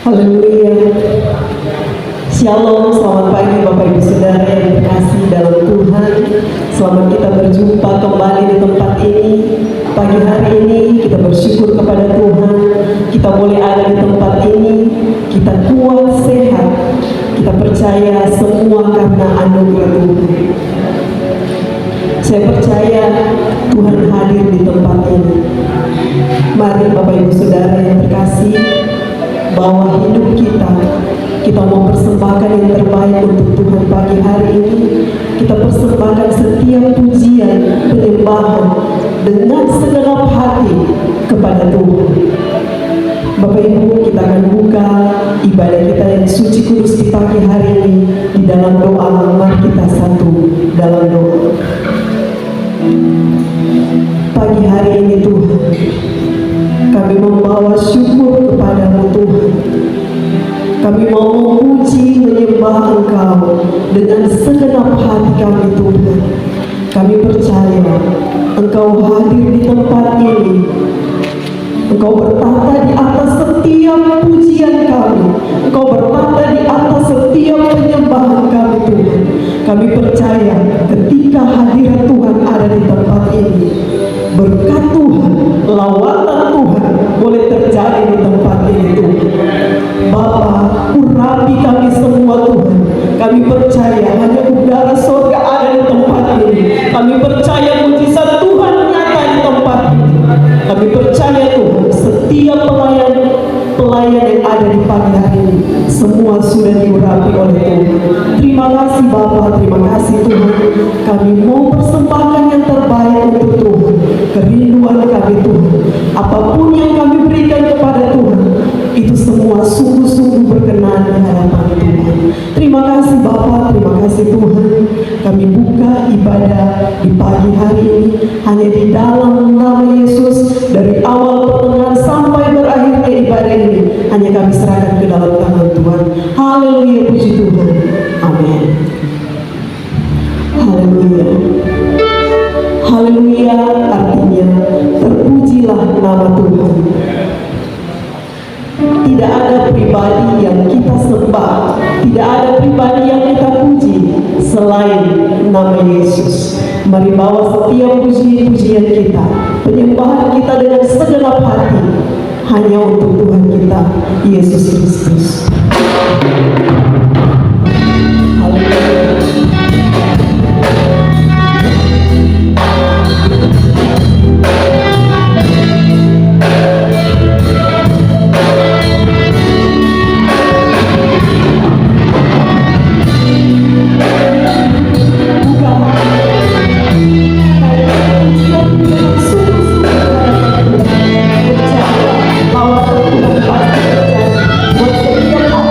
Haleluya. Shalom, selamat pagi Bapak Ibu Saudara yang terkasih dalam Tuhan. Selamat kita berjumpa kembali di tempat ini. Pagi hari ini kita bersyukur kepada Tuhan. Kita boleh ada di tempat ini. Kita kuat, sehat. Kita percaya semua karena anugerah Tuhan. Saya percaya Tuhan hadir di tempat ini. Mari Bapak Ibu Saudara yang terkasih, bahwa hidup kita mau persembahkan yang terbaik untuk Tuhan pagi hari ini. Kita persembahkan setiap pujian, penyembahan dengan segenap hati kepada Tuhan. Bapak Ibu, kita akan buka ibadah kita yang suci kudus di pagi hari ini di dalam doa. Mari kita satu dalam doa. Pagi hari ini Tuhan, kami membawa syukur kepadamu Tuhan. Kami mau memuji, menyembah Engkau dengan segenap hati kami Tuhan. Kami percaya Engkau hadir di tempat ini. Engkau bertata di atas setiap pujian kami. Engkau bertata di atas setiap penyembahan kami Tuhan. Kami percaya ketika hadirat Tuhan ada di tempat ini, berkat Tuhan, lawatan Tuhan boleh terjadi di tempat ini Tuhan. Bapa, urapi kami semua Tuhan. Kami percaya hanya udara surga ada di tempat ini. Kami percaya mujizat Tuhan nyata di tempat ini. Kami percaya Tuhan, setiap pelayan yang ada di pagi hari ini semua sudah diurapi oleh Tuhan. Terima kasih Bapa, terima kasih Tuhan. Kami mau persembahkan yang terbaik untuk Tuhan. Kerinduan kami Tuhan, apapun yang kami berikan kepada Tuhan, itu semua sungguh-sungguh berkenan di hadapan Tuhan. Terima kasih Bapa, terima kasih Tuhan. Kami buka ibadah di pagi hari ini hanya di dalam nama Yesus. Dari awal pertengahan sampai berakhirnya ibadah ini hanya kami serahkan ke dalam tangan Tuhan. Haleluya, puji Tuhan. Amin. Haleluya. Haleluya artinya terpujilah nama Tuhan. Tidak ada pribadi yang kita sembah, tidak ada pribadi yang kita puji selain nama Yesus. Mari bawa setiap puji-pujian kita, penyembahan kita dengan segenap hati hanya untuk Tuhan kita, Yesus Kristus. Bahwa Tuhan pasti terjadi buat setiap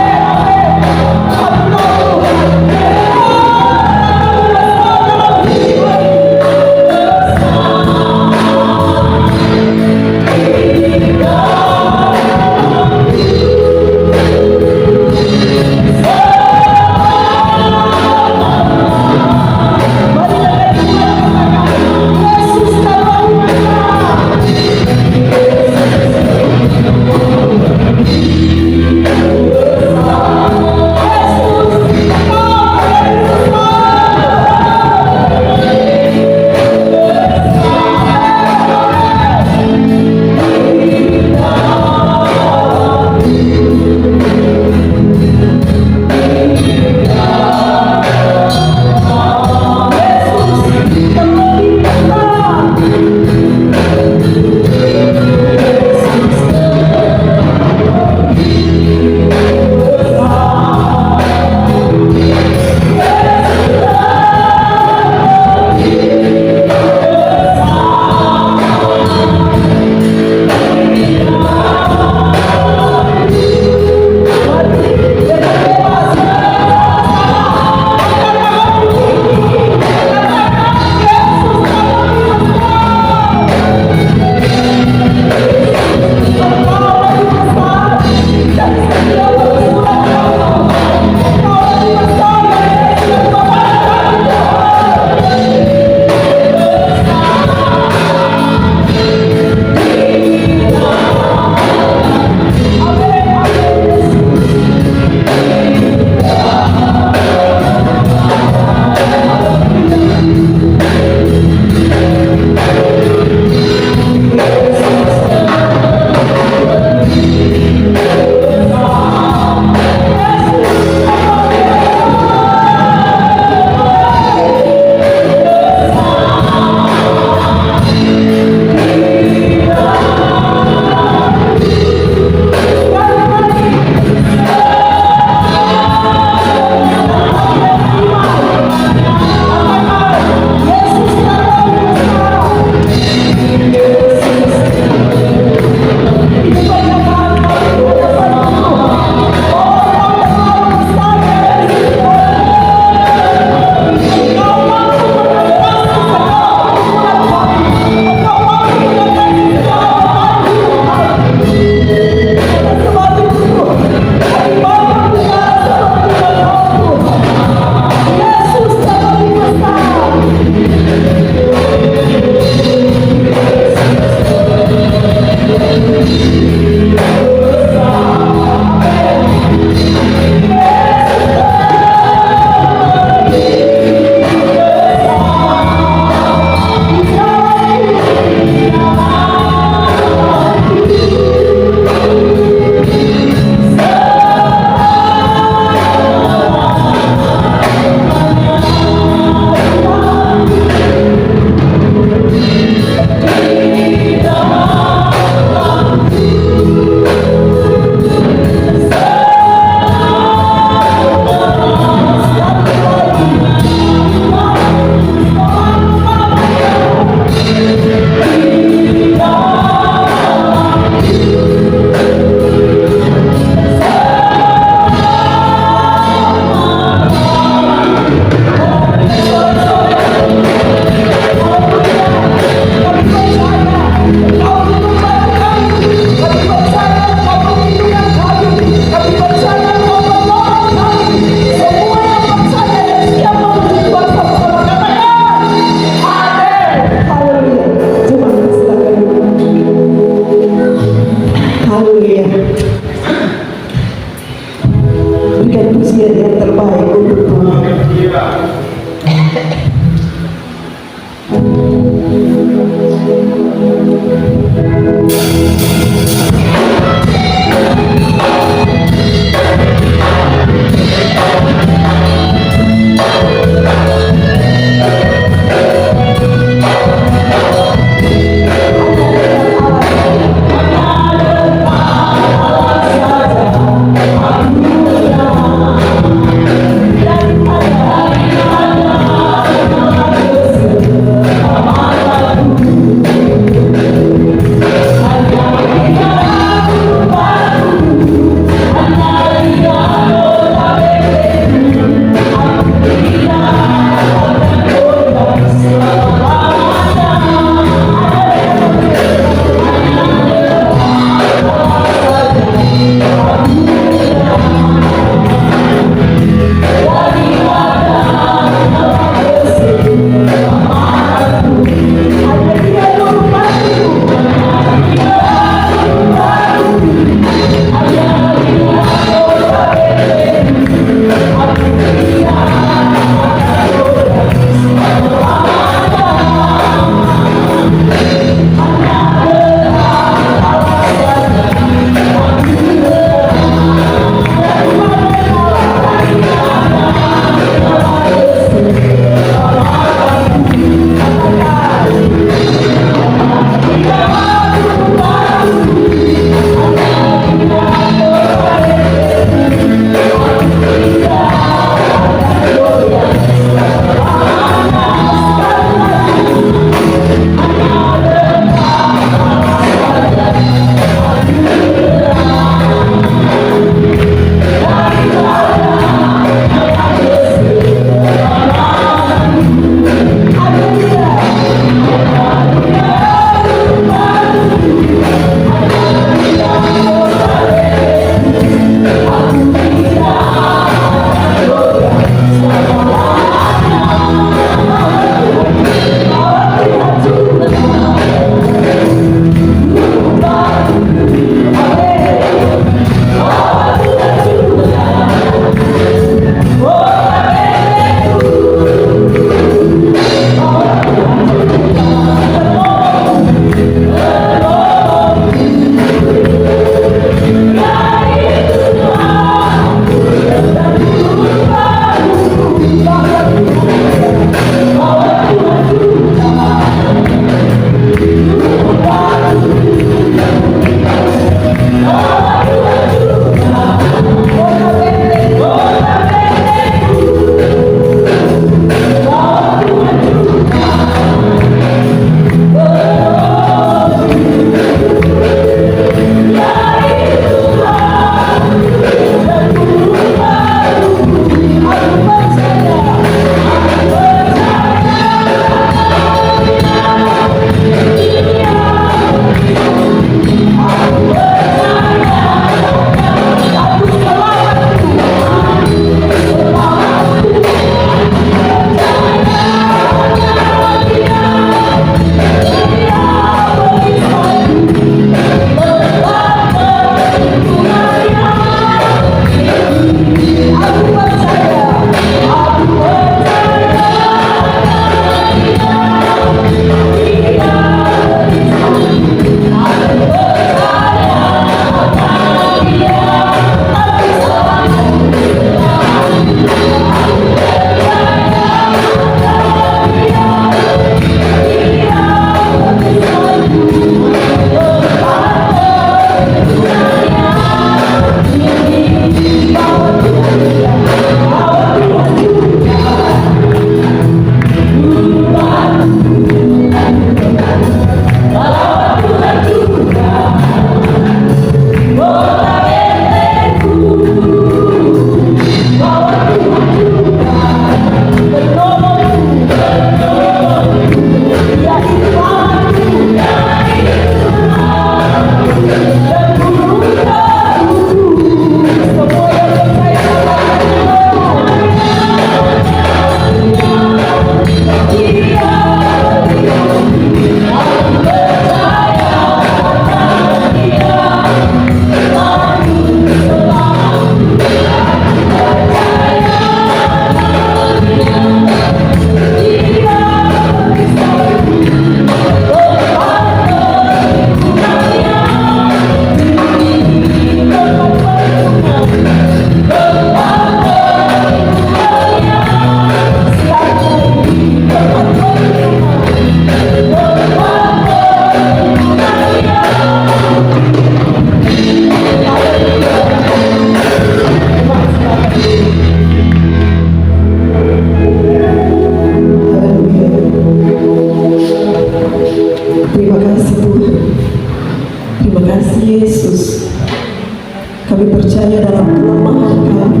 percaya dalam kelemahan kami.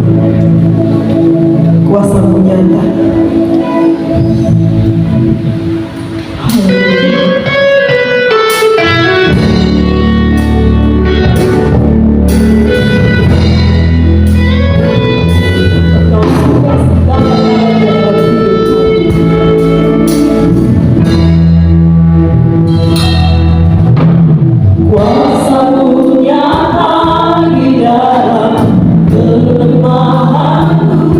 Kuasa-Mu nyata. Haleluya. Engkau sudah segala-galanya dalam hidup kami. Kuasa-Mu nyata di dalam kelemahanku.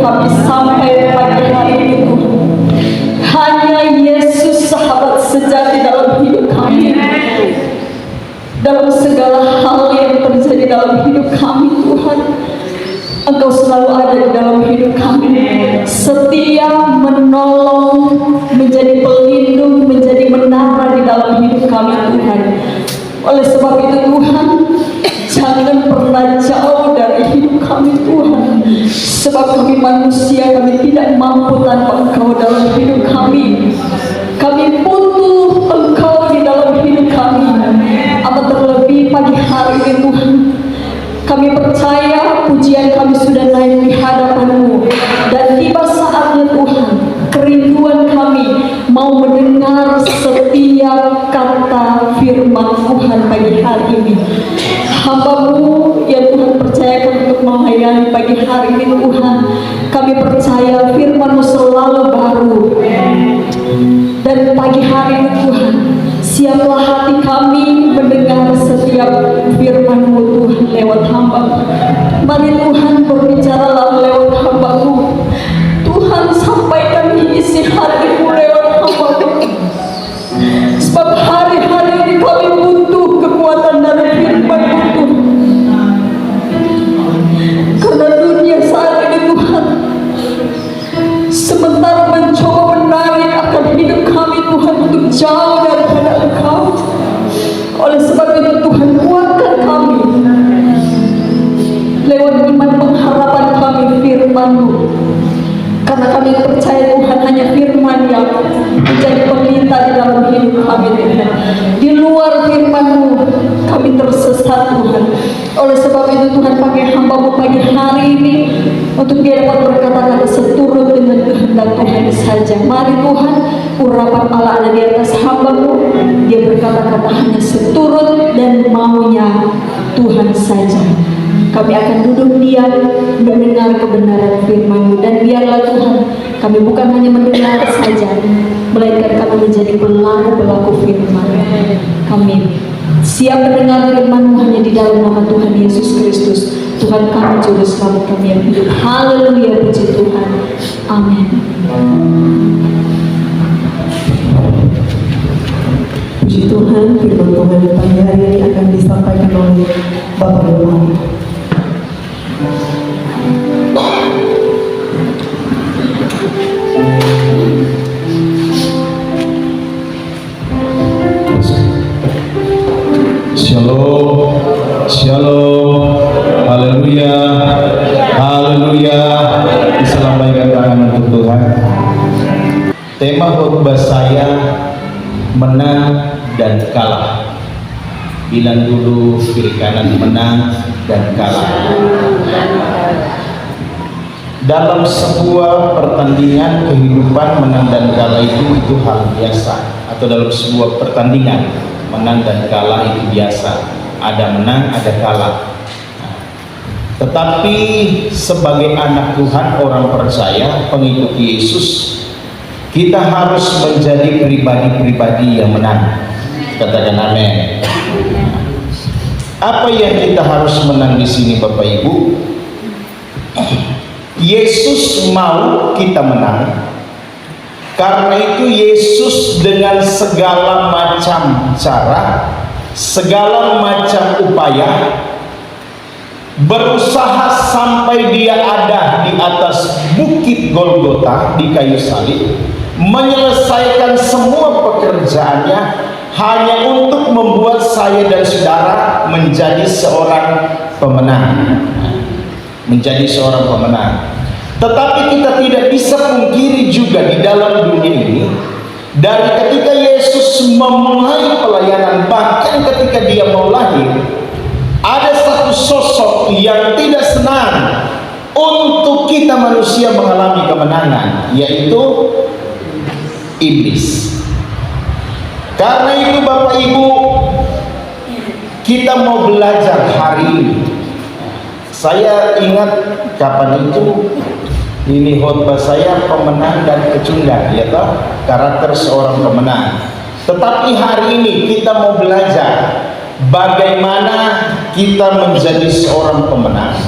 kami sampai pagi hari ini Tuhan. Hanya Yesus sahabat sejati dalam hidup kami. Dalam segala hal yang terjadi dalam hidup kami Tuhan, Engkau selalu ada di dalam hidup kami, setia menolong, menjadi pelindung, menjadi menara di dalam hidup kami Tuhan. Oleh sebab itu Tuhan, jangan pernah jauh dari hidup kami Tuhan, sebab kami manusia, kami tidak mampu tanpa Engkau dalam hidup kami. Kami butuh Engkau di dalam hidup kami. Amat terlebih pagi hari ini Tuhan, kami percaya pujian kami sudah naik di hadapan-Mu, dan tiba saatnya Tuhan, kerinduan kami mau mendengar setiap kata firman Tuhan pagi hari ini. Hamba-Mu yang Tuhan percayakan untuk melayani pagi hari ini Tuhan, kami percaya firman-Mu selalu baru. Dan pagi hari ini Tuhan, siaplah hati kami mendengar setiap firman-Mu Tuhan lewat hamba. Mari Tuhan berbicaralah lewat hamba-Mu. Tuhan sampaikan isi hati-Mu lewat hamba-Mu. Sebab hari-hari ini kami butuh kekuatan dari firman-Mu Tuhan. Karena dunia saat ini Tuhan sementara mencoba menarik akan hidup kami Tuhan untuk jauh daripada Engkau. Oleh sebab itu Tuhan, kuatkan kami lewat iman pengharapan kami firman-Mu. Karena kami percaya Tuhan, hanya firman yang menjadi pelita di dalam hidup kami Tuhan. Di luar firman-Mu kami tersesat Tuhan. Oleh sebab itu Tuhan, pakai hamba-Mu pagi hari ini untuk dia dapat berkata-kata seturut dengan kehendak Tuhan saja. Mari Tuhan, urapan Allah ada di atas hamba-Mu. Dia berkata-kata hanya seturut dan maunya Tuhan saja. Kami akan duduk diam mendengar kebenaran firman-Mu, dan biarlah Tuhan, kami bukan hanya mendengar saja, melainkan kami menjadi pelaku-pelaku firman. Kami siap mendengar firman-Mu hanya di dalam nama Tuhan Yesus Kristus, Tuhan kami, Juru Selamat kami yang hidup. Haleluya, puji Tuhan. Amin. Puji Tuhan, firman Tuhan pagi hari ini akan disampaikan oleh Bapak Ibu. Shalom, shalom, haleluya, haleluya. Disampaikan tangan untuk Tuhan. Tema khotbah saya menang dan kalah. Bilang dulu kiri kanan, menang dan kalah. Dalam sebuah pertandingan kehidupan, menang dan kalah itu hal biasa. Atau dalam sebuah pertandingan, menang dan kalah itu biasa. Ada menang, ada kalah. Tetapi sebagai anak Tuhan, orang percaya, pengikut Yesus, kita harus menjadi pribadi-pribadi yang menang. Katakan amin. Apa yang kita harus menang di sini, Bapak Ibu? Yesus mau kita menang. Karena itu Yesus dengan segala macam cara, segala macam upaya, berusaha sampai dia ada di atas bukit Golgota di kayu salib, menyelesaikan semua pekerjaannya hanya untuk membuat saya dan saudara menjadi seorang pemenang. Menjadi seorang pemenang. Tetapi kita tidak bisa pungkiri juga di dalam dunia ini, dari ketika Yesus memulai pelayanan, bahkan ketika dia mau lahir, ada satu sosok yang tidak senang untuk kita manusia mengalami kemenangan, yaitu iblis. Karena itu Bapak Ibu, kita mau belajar hari ini. Saya ingat kapan itu, ini khotbah saya pemenang dan pecundang, ya toh, karakter seorang pemenang. Tetapi hari ini kita mau belajar bagaimana kita menjadi seorang pemenang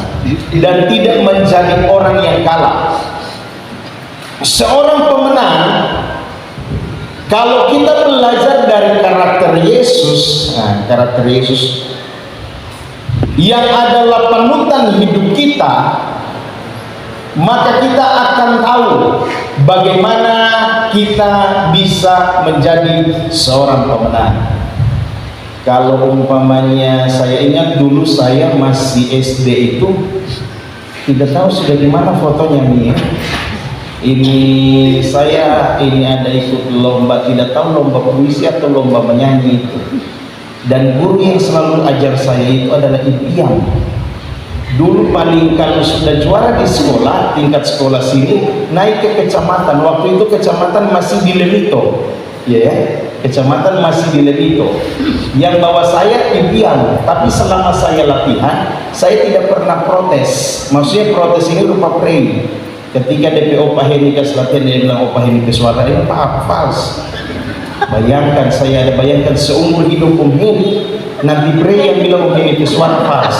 dan tidak menjadi orang yang kalah. Seorang pemenang, kalau kita belajar dari karakter Yesus, karakter Yesus yang adalah panutan hidup kita, maka kita akan tahu bagaimana kita bisa menjadi seorang pemenang. Kalau umpamanya, saya ingat dulu saya masih SD itu, tidak tahu sudah di mana fotonya nih ya. Ini saya ada ikut lomba, tidak tahu lomba puisi atau lomba menyanyi itu. Dan guru yang selalu ajar saya itu adalah Ibu Iyam. Dulu paling kalau sudah juara di sekolah, tingkat sekolah sini, naik ke kecamatan. Waktu itu kecamatan masih di Lemito, ya, kecamatan masih di Lemito. Yang bawa saya Ibu Iyam. Tapi selama saya latihan, saya tidak pernah protes. Maksudnya protes ini rupa prei. Ketika DPO Pak Heni latihan, dia bilang, Pak Heni suara ini fals. Bayangkan, saya ada bayangkan seumur hidup Heni, nanti prei yang bilang Heni suara fals.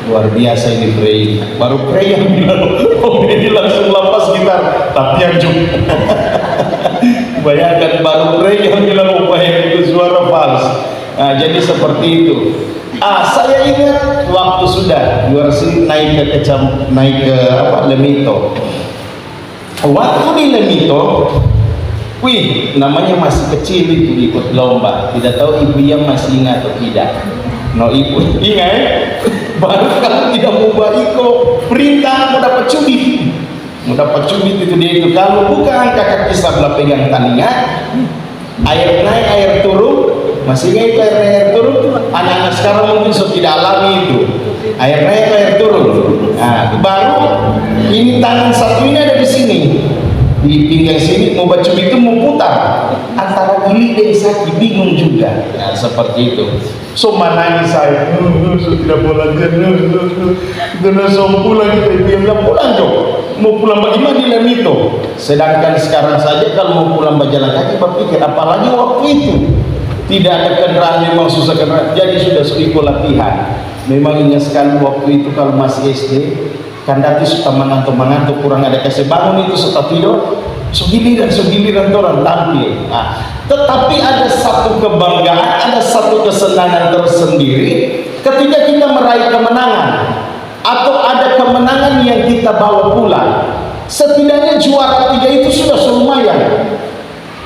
Luar biasa ini prei. Baru prei yang bilang Heni langsung lepas gitar, tapi yang juga. Bayangkan, baru prei yang bilang Heni suara fals. Nah, jadi seperti itu. Saya ingat waktu sudah juara sini naik ke Lemito. Waktu di Lemito, namanya masih kecil itu ikut lomba. Tidak tahu Ibu yang masih ingat atau tidak. No, Ibu ingat, baru kalau tidak mau iko perintah mau dapat cubit. Mau dapat cubit itu dia itu. Kalau bukan kakak kisah belah pegang talinya, air naik air turun. Masih ingat itu air turun? Anak-anak sekarang mungkin sudah tidak alami itu. Air naik air turun. Nah, baru ini tangan satu ini ada di sini, di pinggang sini, mau baca itu mau putar antara gili dan sakit, bingung juga. Nah, seperti itu. So manani saya, tidak boleh karena pulang kita dia bilang pulang dong. Mau pulang bagaimana di Lemito? Sedangkan sekarang saja kalau mau pulang berjalan kaki, berpikir apalagi waktu itu. Tidak ada kendaraan, memang susah kendaraan. Jadi sudah ikut latihan. Memang ingat sekali waktu itu kalau masih SD, kan dati suka mengantuk kurang ada kasih bangun itu setelah tidur, segiliran orang tampil. Nah, tetapi ada satu kebanggaan, ada satu kesenangan tersendiri ketika kita meraih kemenangan atau ada kemenangan yang kita bawa pulang. Setidaknya juara 3 itu sudah lumayan.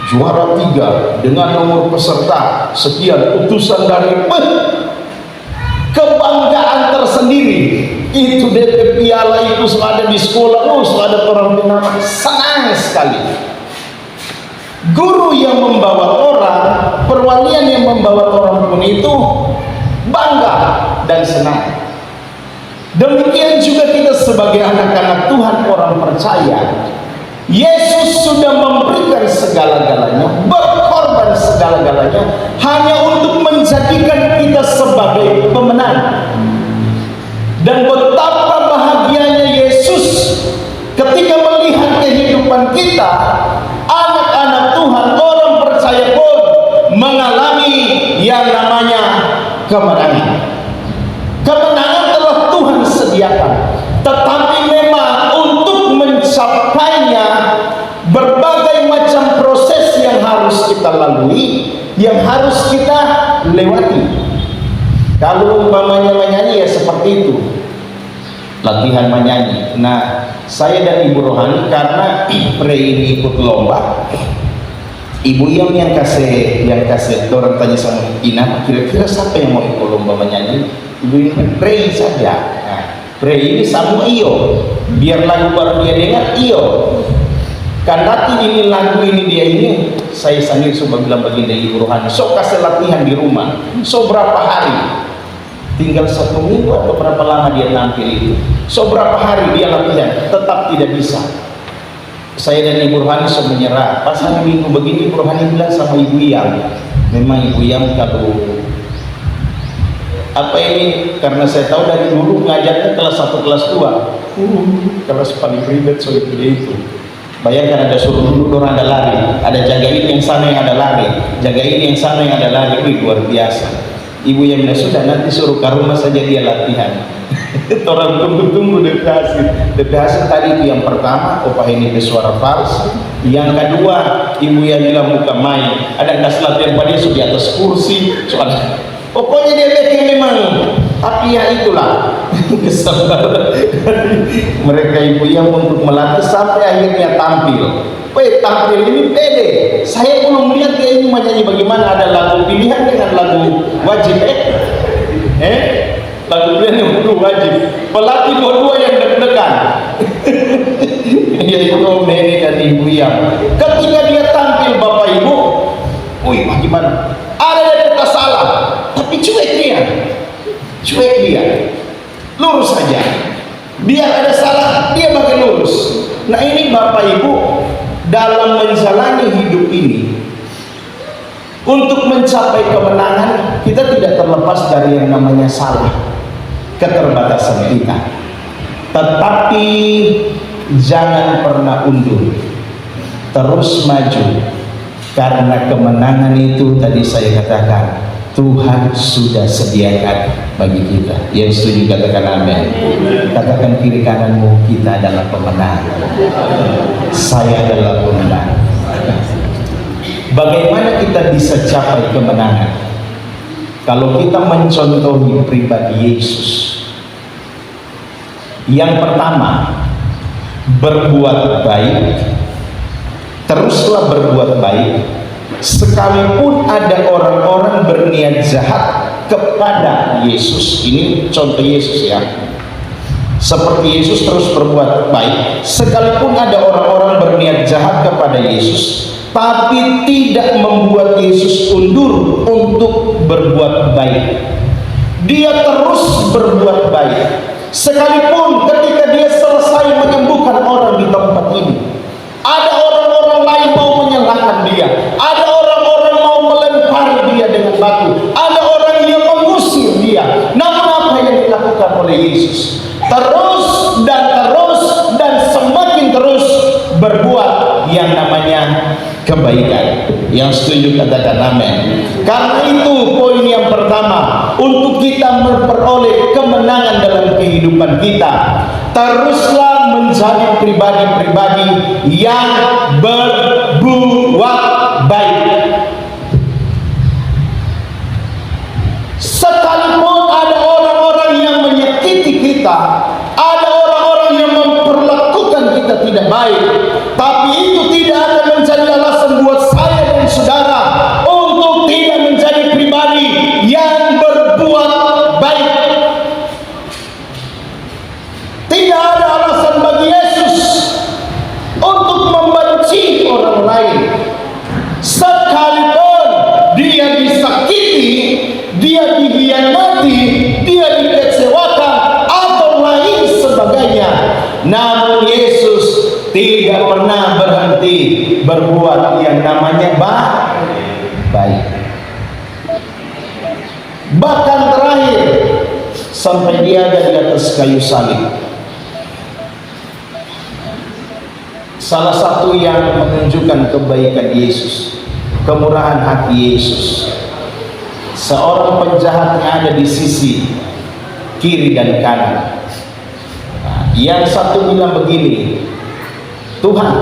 Juara 3 dengan nomor peserta sekian, utusan dari kebanggaan tersendiri. Itu DP piala itu ada di sekolah, ada orang bernama, senang sekali. Guru yang membawa orang, perwalian yang membawa orang pun itu bangga dan senang. Demikian juga kita sebagai anak-anak Tuhan, orang percaya, Yesus sudah memberikan segala-galanya, berkorban segala-galanya hanya untuk menjadikan kita sebagai pemenang. Dan betapa bahagianya Yesus ketika melihat kehidupan kita, anak-anak Tuhan, orang percaya pun mengalami yang namanya kemenangan. Kemenangan telah Tuhan sediakan, tetapi memang untuk mencapainya berbagai macam proses yang harus kita lalui, yang harus kita lewati. Kalau umpamanya menyanyi ya seperti itu, latihan menyanyi. Nah, saya dan Ibu Rohani karena ini ikut lomba, Ibu yang kasih orang tanya sama Ina, kira-kira siapa yang mau ikut lomba menyanyi? Ibu yang pray saja. Nah, pray ini sama iyo, biar lagu baru dia dengar iyo. Karena ini lagu ini dia ini, saya sendiri coba bilang bagian dari Ibu Rohani, so kasih latihan di rumah, so berapa hari, tinggal 1 minggu atau berapa lama dia tampil itu, so berapa hari dia latihan, tetap tidak bisa. Saya dan Ibu Rohani so menyerah. Pas hari Minggu begini, Ibu Rohani bilang sama Ibu Yang, memang Ibu Yang kalau apa ini, karena saya tahu dari dulu ngajarnya kelas 1 kelas 2, kelas paling ribet soal itu. Bayangkan ada suruh duduk orang ada lari, ada jaga ini yang sana yang ada lari, jaga ini yang sana yang ada lari. Luar biasa. Ibu yang bilang sudah nanti suruh ke rumah saja dia latihan. Orang tunggu-tunggu DP hasil tadi itu yang pertama, opah ini suara fals. Yang kedua, ibu yang bilang bukan main. Ada kas latihan pada di atas kursi. Soalnya, pokoknya dia bikin memang tapi ya itulah kesabaran mereka ibu yang untuk melatih sampai akhirnya tampil. Tampil ini pede. Saya belum lihat dia ini menyanyi bagaimana, ada lagu pilihan dengan lagu wajib. Lagu pilihan yang perlu wajib. Pelatih dua-dua yang deg-degan. Yaitu Om Nene dan Ibu Yang. Ketika dia tampil Bapak Ibu, wih bagaimana? Ada yang kita salah, tapi cuek dia, lurus saja. Biar ada salah, dia pakai lurus. Nah ini Bapak Ibu, dalam menjalani hidup ini, untuk mencapai kemenangan, kita tidak terlepas dari yang namanya salah, keterbatasan kita. Tetapi jangan pernah undur, terus maju, karena kemenangan itu tadi saya katakan Tuhan sudah sediakan bagi kita. Yang setuju katakan amin. Katakan kiri kananmu, kita adalah pemenang. Saya adalah pemenang. Bagaimana kita bisa capai kemenangan? Kalau kita mencontohi pribadi Yesus. Yang pertama, berbuat baik. Teruslah berbuat baik. Sekalipun ada orang-orang berniat jahat kepada Yesus. Ini contoh Yesus ya. Seperti Yesus terus berbuat baik. Sekalipun ada orang-orang berniat jahat kepada Yesus, tapi tidak membuat Yesus undur untuk berbuat baik. Dia terus berbuat baik. Sekalipun ketika dia selesai menyembuhkan orang di tempat ini, ada orang-orang lain mau menyalahkan dia, ada orang-orang mau melempar dia dengan batu, ada orang yang mengusir dia. Namun apa yang dilakukan oleh Yesus? Terus dan semakin terus berbuat yang namanya kebaikan. Yang setuju katakan amin. Karena itu poin yang pertama, untuk kita memperoleh kemenangan dalam kehidupan kita, teruslah menjadi pribadi-pribadi yang berbuat baik. Sekalipun ada orang-orang yang menyakiti kita, ada orang-orang yang memperlakukan kita tidak baik, tapi itu tidak akan menjadi alasan buat saya dan saudara untuk tidak menjadi pribadi yang berbuat baik. Tidak ada alasan bagi Yesus untuk membenci orang lain. Sekalipun dia disakiti, dia dihianati, dia dikecewakan atau lain sebagainya, namun Yesus tidak pernah berhenti berbuat yang namanya baik. Bahkan terakhir sampai dia ada di atas kayu salib. Salah satu yang menunjukkan kebaikan Yesus, kemurahan hati Yesus, seorang penjahat yang ada di sisi kiri dan kanan. Yang satu bilang begini, Tuhan,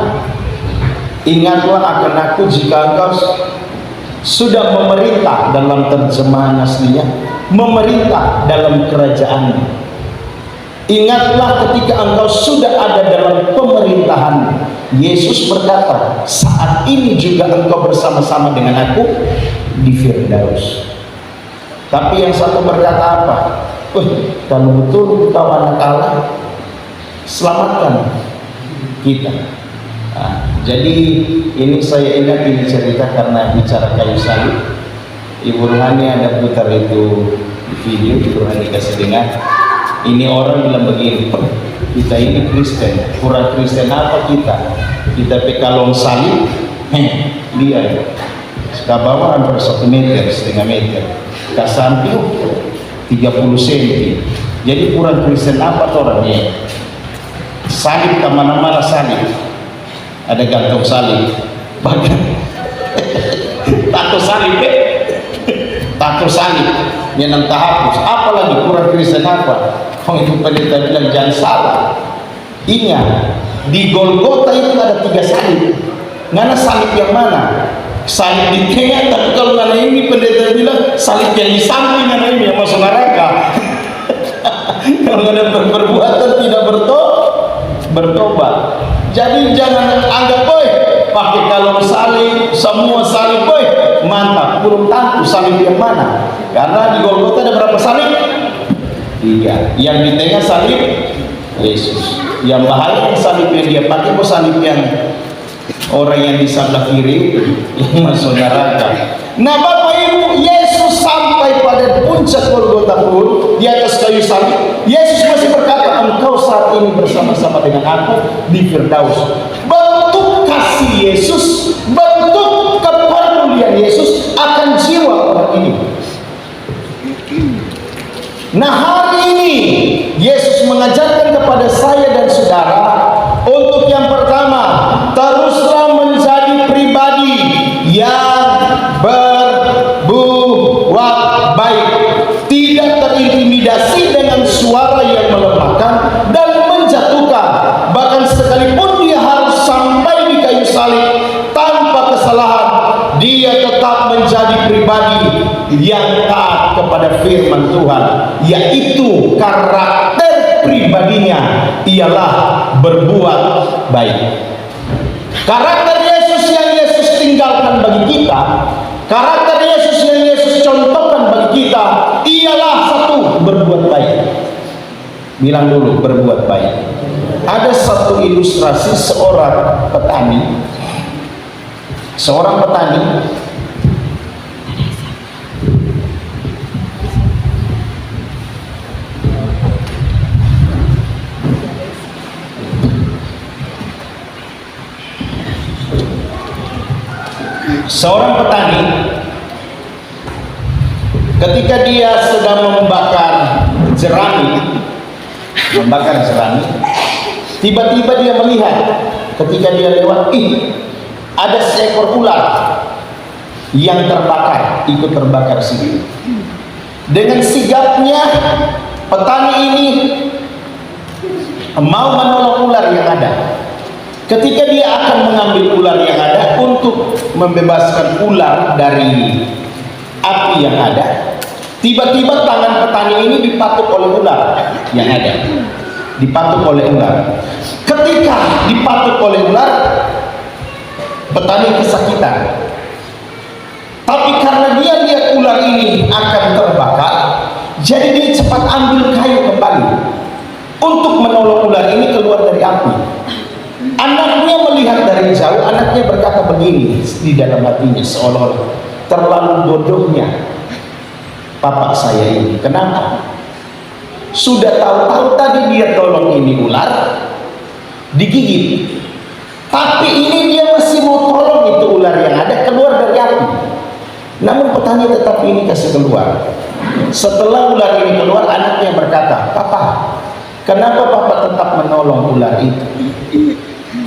ingatlah akan aku jika engkau sudah memerintah, dalam terjemahan aslinya, memerintah dalam kerajaan. Ingatlah ketika engkau sudah ada dalam pemerintahan. Yesus berkata, saat ini juga engkau bersama-sama dengan aku di Firdaus. Tapi yang satu berkata apa? Kalau betul kau anak Allah, selamatkan kita. Jadi ini saya ingat ini cerita karena bicara kayu salib. Ibu Ruhani ada putar itu video, Ibu Ruhani kasih dengar. Ini orang bilang begini, kita ini Kristen, kurang Kristen apa kita? Kita pekalong salib, dia sudah bawa hampir 1 meter, setengah meter, ke samping 30 cm. Jadi kurang Kristen apa orangnya? Salib kemana-mana salib, ada gantung salib, bahkan tato salib, atau salib yang entah hapus, apalagi kurang Kristen apa. Itu pendeta bilang jangan salah. Ingat, di Golgota itu ada 3 salib. Ngana salib yang mana? Salib di tengah, tapi kalau ngana ini pendeta bilang salib yang di samping, ngana ini yang masuk neraka. Kalau ngana perbuatan tidak bertobat. Jadi jangan anggap pakai kalung salib, semua salib mantap. Belum tentu salib yang mana. Karena di Golgota ada berapa salib? 3. Yang di tengah salib Yesus. Yang bahaya salib yang dia pakai salib yang orang yang di sebelah kiri yang masuk neraka. Nah Bapak Ibu, Yesus sampai pada puncak Golgota pun di atas kayu salib, Yesus masih berkata, engkau saat ini bersama-sama dengan aku di Firdaus. Bentuk kasih Yesus, bentuk kepedulian Yesus akan jiwa orang ini. Nah hari ini Yesus mengajarkan kepada saya dan saudara untuk yang pertama, teruslah menjadi pribadi yang berbuat baik, tidak terintimidasi dengan suara yang melemahkan dan menjatuhkan. Bahkan sekalipun dia harus sampai di kayu salib tanpa kesalahan, dia tetap menjadi pribadi yang taat kepada firman Tuhan, yaitu karakter pribadinya ialah berbuat baik. Karakter Yesus yang Yesus tinggalkan bagi kita, karakter Yesus yang Yesus contohkan bagi kita ialah satu, berbuat baik. Bilang dulu, berbuat baik. Ada satu ilustrasi seorang petani. Seorang petani ketika dia sedang membakar jerami, tiba-tiba dia melihat ketika dia lewat, ada seekor ular yang ikut terbakar sini. Dengan sigapnya petani ini mau menolong ular yang ada. Ketika dia akan mengambil ular yang ada untuk membebaskan ular dari api yang ada, tiba-tiba tangan petani ini dipatuk oleh ular yang ada. Ketika dipatuk oleh ular, petani kesakitan. Tapi karena dia lihat ular ini akan terbakar, jadi dia cepat ambil kayu kembali untuk menolong ular ini keluar dari api. Anaknya melihat dari jauh, anaknya berkata begini di dalam hatinya, seolah-olah terlalu bodohnya papa saya ini. Kenapa? Sudah tahu-tahu tadi dia tolong ini ular, digigit, tapi ini dia masih mau tolong itu ular yang ada keluar dari api. Namun petani tetap ini kasih keluar. Setelah ular ini keluar, anaknya berkata, "Papa, kenapa papa tetap menolong ular itu?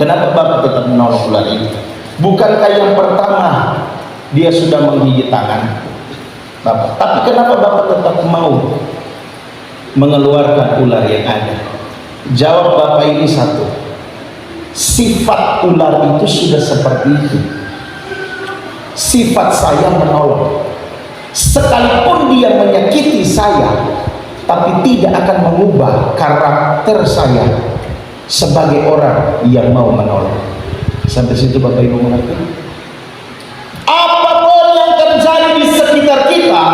Kenapa bapak tetap menolong ular itu? Bukankah yang pertama dia sudah menggigit tangan bapak? Tapi kenapa bapak tetap mau mengeluarkan ular yang ada?" Jawab bapak ini satu, sifat ular itu sudah seperti itu. Sifat saya menolong. Sekalipun dia menyakiti saya, tapi tidak akan mengubah karakter saya sebagai orang yang mau menolong. Sampai situ Bapak Ibu mengerti? Apapun yang terjadi di sekitar kita,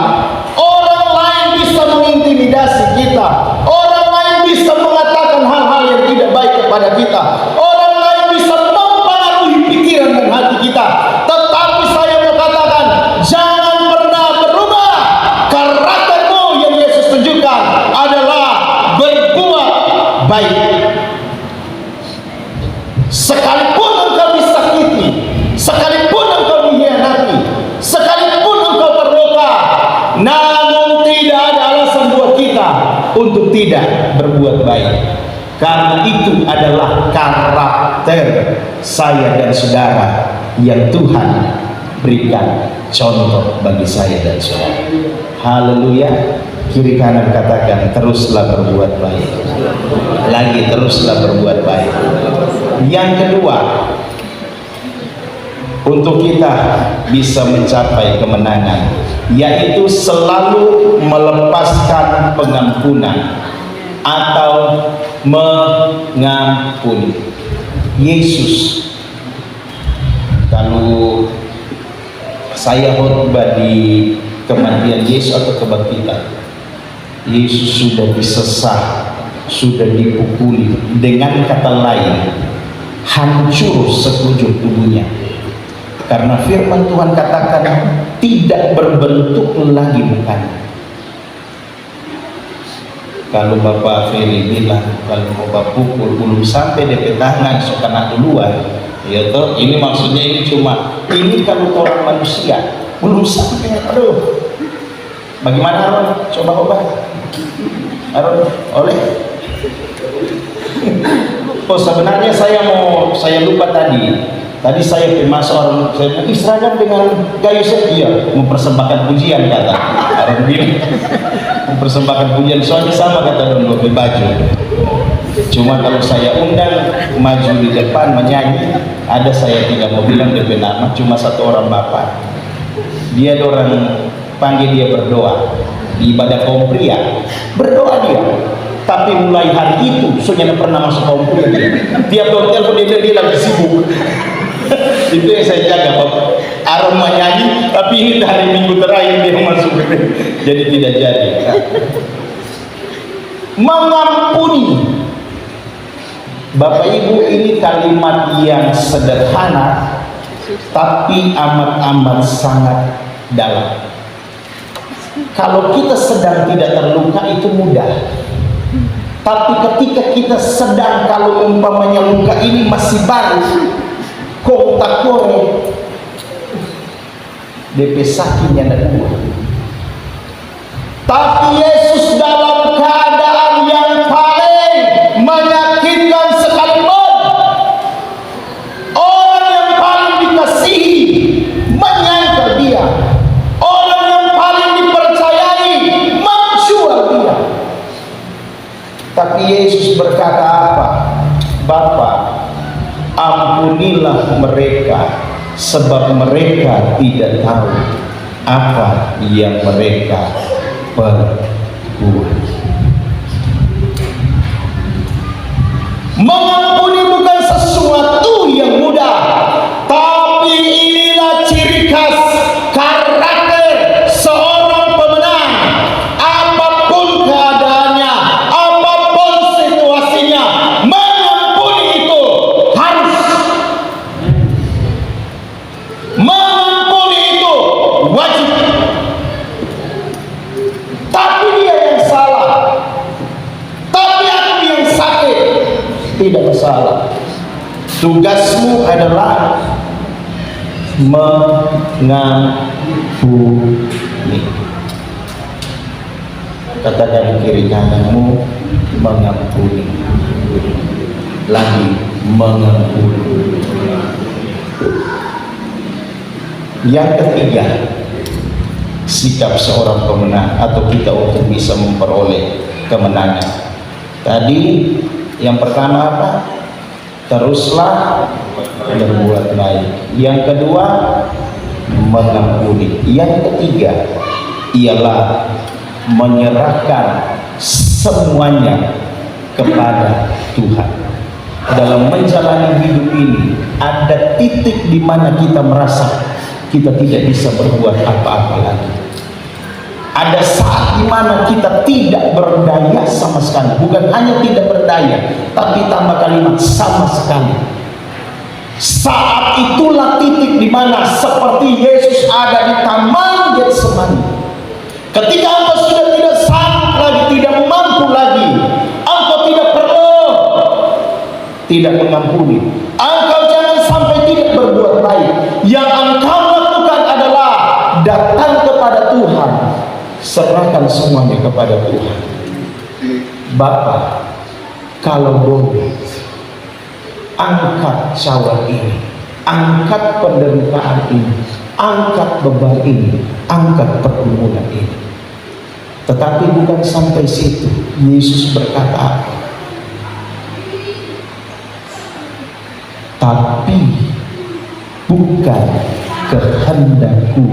orang lain bisa mengintimidasi kita, orang lain bisa mengatakan hal-hal yang tidak baik kepada kita, orang lain bisa mempengaruhi pikiran dan hati kita. Tetapi saya mau katakan, jangan pernah berubah. Karaktermu yang Yesus tunjukkan adalah berbuat baik. Sekalipun engkau disakiti, sekalipun engkau dikhianati, sekalipun engkau terluka, namun tidak ada alasan buat kita untuk tidak berbuat baik. Karena itu adalah karakter saya dan saudara yang Tuhan berikan contoh bagi saya dan saudara. Haleluya. Kiri kanan katakan, teruslah berbuat baik. Lagi, teruslah berbuat baik. Yang kedua, untuk kita bisa mencapai kemenangan, yaitu selalu melepaskan pengampunan atau mengampuni. Yesus, kalau saya khotbah di kematian Yesus atau kebangkitan, Yesus sudah disesah, sudah dipukuli, dengan kata lain hancur sekujur tubuhnya. Karena firman Tuhan katakan tidak berbentuk lagi mukanya. Kalau Bapak Feli bilang kalau mau Bapak pukul belum sampai DP tangan so kena duluan, ya toh, ini maksudnya ini cuma ini kalau orang manusia belum sampai. Aduh, bagaimana Aron? Coba obat Aron, oleh. Oh, sebenarnya saya lupa tadi saya masuk orang, saya bilang, seragam dengan kayu setia mempersembahkan pujian, kata Aron bilang mempersembahkan pujian, soalnya sama kata Don Bobi baju. Cuma kalau saya undang maju di depan menyanyi, ada saya tidak mau bilang DP nama, cuma satu orang bapak, dia ada orang panggil dia berdoa di ibadah kaum pria, berdoa dia. Tapi mulai hari itu, soalnya pernah masuk kaum pria dia. Tiap telepon dia lagi sibuk. Itu yang saya jaga, Pak. Aron menyanyi, tapi ini hari minggu terakhir dia masuk. Jadi tidak jadi. Mengampuni. Bapak Ibu, ini kalimat yang sederhana, tapi amat-amat sangat dalam. Kalau kita sedang tidak terluka itu mudah. Tapi ketika kita sedang, kalau umpamanya luka ini masih baru, kontak-kore, DP sakitnya ada dua. Tapi Yesus dalam keadaan yang paling menyakitkan sekalipun, orang yang paling dikasihi menyangkal dia, orang yang paling dipercayai menjual dia. Tapi Yesus berkata apa? Bapa, ampunilah mereka, sebab mereka tidak tahu apa yang mereka perbuat. Mengampuni bukan sesuatu yang mudah, tapi inilah ciri khas karakter seorang pemenang. Apapun keadaannya, apapun situasinya, mengampuni itu harus. Mengampuni itu wajib. Tapi dia yang salah, tapi aku yang sakit, tidak masalah. Tugasmu adalah mengampuni. Katakan kiri kananmu, mengampuni. Lagi, mengampuni. Yang ketiga, sikap seorang pemenang atau kita untuk bisa memperoleh kemenangan. Tadi yang pertama apa? Teruslah berbuat baik. Yang kedua, mengampuni. Yang ketiga ialah menyerahkan semuanya kepada Tuhan. Dalam menjalani hidup ini ada titik di mana kita merasa kita tidak bisa berbuat apa-apa lagi. Ada saat di mana kita tidak berdaya sama sekali. Bukan hanya tidak berdaya, tapi tambah kalimat sama sekali. Saat itulah titik di mana seperti Yesus ada di Taman Getsemani. Ketika engkau sudah tidak sanggup lagi, tidak mampu lagi, engkau tidak perlu tidak mengampuni. Engkau jangan sampai tidak berbuat baik. Yang engkau lakukan adalah datang kepada Tuhan, serahkan semuanya kepada Tuhan. Bapa, kalau boleh, angkat cawan ini, angkat penderitaan ini, angkat beban ini, angkat pergumulan ini. Tetapi bukan sampai situ. Yesus berkata apa? Tapi bukan kehendakku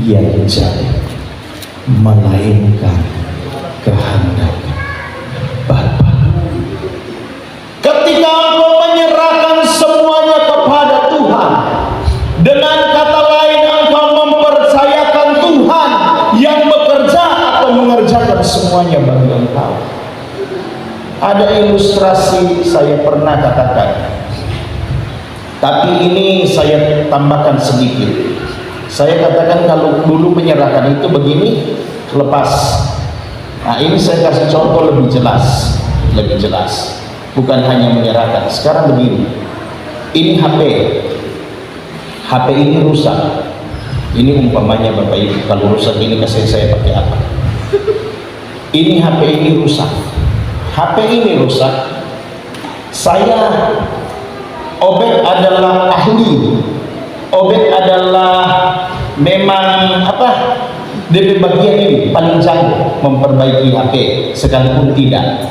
yang jadi, melainkan kehendak Bapa. Ketika engkau menyerahkan semuanya kepada Tuhan, dengan kata lain engkau mempercayakan Tuhan yang bekerja atau mengerjakan semuanya bagi engkau. Ada ilustrasi saya pernah katakan, tapi ini saya tambahkan sedikit. Saya katakan kalau dulu menyerahkan itu begini, lepas. Nah ini saya kasih contoh lebih jelas. Bukan hanya menyerahkan. Sekarang begini, ini HP ini rusak. Ini umpamanya Bapak Ibu, kalau rusak ini kasih saya pakai apa? Ini HP ini rusak. Saya Obed adalah ahli. Obed adalah memang DP bagian ini paling jago memperbaiki HP, sekalipun tidak.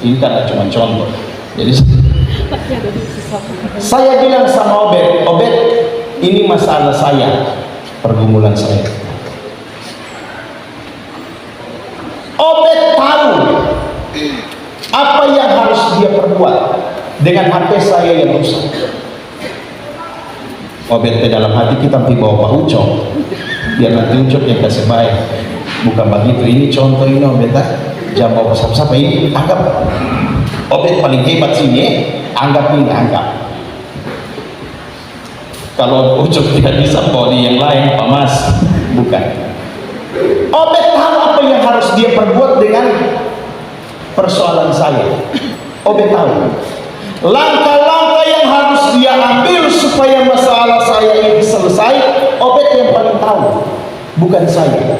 Ini kan cuma contoh. Jadi saya bilang sama Obed, ini masalah saya, pergumulan saya. Obed tahu apa yang harus dia perbuat dengan HP saya yang rusak. Obed ke dalam hati kita bawa Pak Ucok, biar nanti Ucok yang kasih baik. Bukan begitu, ini contoh ini Obed, jangan bawa siapa ini, anggap Obed paling hebat sini, anggap. Kalau Ucok tidak bisa bawa di yang lain, Pak Mas, bukan. Obed tahu apa yang harus dia perbuat dengan persoalan saya. Obed tahu langkah-langkah yang harus dia ambil supaya masalah saya ini selesai. Obed yang paling tahu, bukan saya.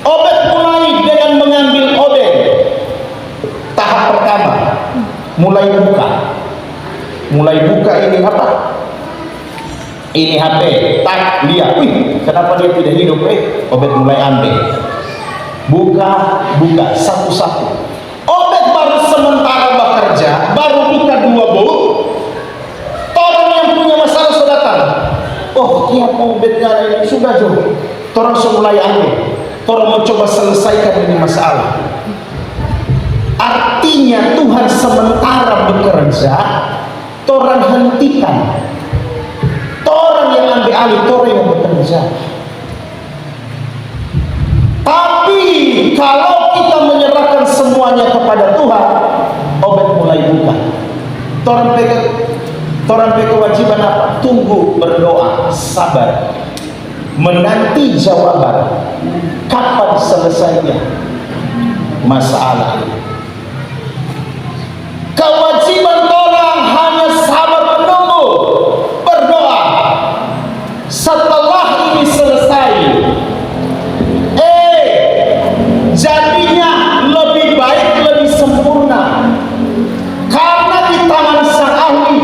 Obed mulai dengan mengambil tahap pertama, mulai buka ini apa? Ini HP, tak lihat, kenapa dia tidak hidup? Obed mulai ambil, buka satu-satu. Obed baru sementara bekerja, baru buka 2 box. Orang yang punya masalah sudah datang. Oh, tiap Obednya ini sudah jauh. Orang sudah mulai ambil. Orang mau coba selesaikan ini masalah. Artinya Tuhan sementara bekerja, orang hentikan. Orang yang ambil alih, orang yang bekerja. Tapi kalau kita menyerahkan semuanya kepada Tuhan, Obed mulai buka. Orang kewajiban apa? Tunggu, berdoa, sabar, menanti jawaban. Kapan selesainya masalah ini? Kewajiban orang hanya sabar menunggu, berdoa. Setelah ini selesai, jadinya lebih baik, lebih sempurna karena di tangan sang ahli.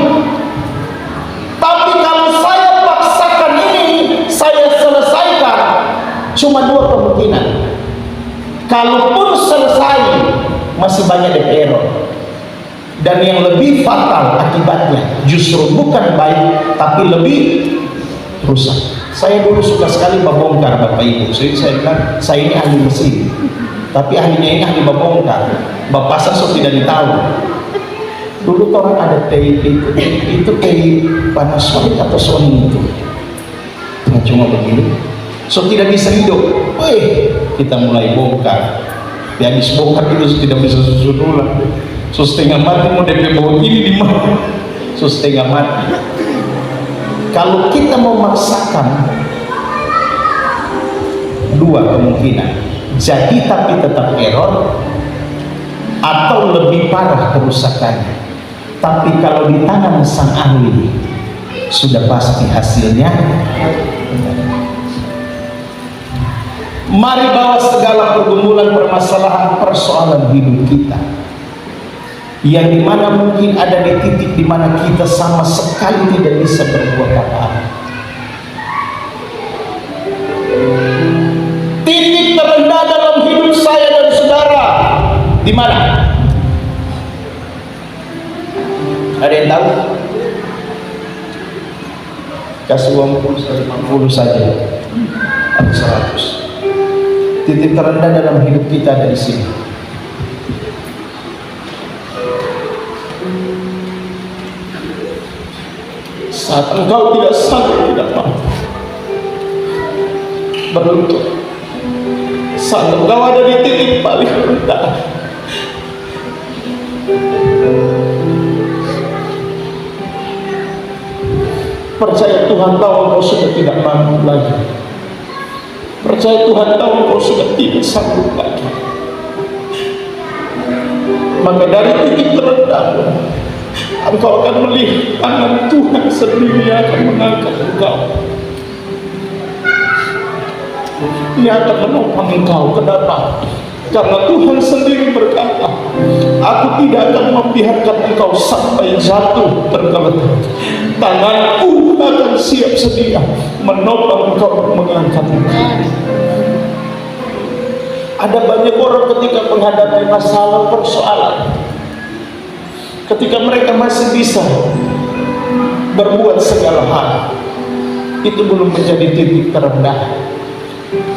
Tapi kalau saya paksakan ini, saya selesaikan, cuma 2 kemungkinan. Kalaupun selesai, masih banyak error. Dan yang lebih fatal akibatnya justru bukan baik, tapi lebih rusak. Saya dulu suka sekali membongkar Bapak Ibu. Saya bilang, saya ini ahli mesin, tapi ahlinya ini ahli membongkar. Bapak saya tidak ditahu. Dulu orang ada tape itu tape Panasonic atau Sony itu. Nah, cuma begini. So tidak bisa hidup. Kita mulai bongkar. Ya habis bongkar itu tidak bisa susun ulang. So setengah mati mau DP bawa ini di mana? So setengah mati. Kalau kita mau memaksakan, 2 kemungkinan, jadi tapi tetap error, atau lebih parah kerusakannya. Tapi kalau di tangan sang ahli, sudah pasti hasilnya. Mari bawa segala pergumulan, permasalahan, persoalan hidup kita, yang dimana mungkin ada di titik dimana kita sama sekali tidak bisa berbuat apa-apa. Di mana? Ada yang tahu? Kasih uang 50 saja atau 100. Titik terendah dalam hidup kita ada di sini. Saat engkau tidak sanggup, tidak mampu berlutut, saat engkau ada di titik paling rendah, percaya Tuhan tahu engkau sudah tidak mampu lagi. Percaya Tuhan tahu engkau sudah tidak sanggup lagi. Maka dari titik terendah engkau akan melihat tangan Tuhan sendiri akan mengangkat engkau. Dia akan menopang engkau. Kenapa? Karena Tuhan sendiri berkata, aku tidak akan membiarkan engkau sampai jatuh tergeletak. Tanganku akan siap sedia menopang engkau, mengangkat engkau. Ada banyak orang ketika menghadapi masalah persoalan, ketika mereka masih bisa berbuat segala hal, itu belum menjadi titik terendah.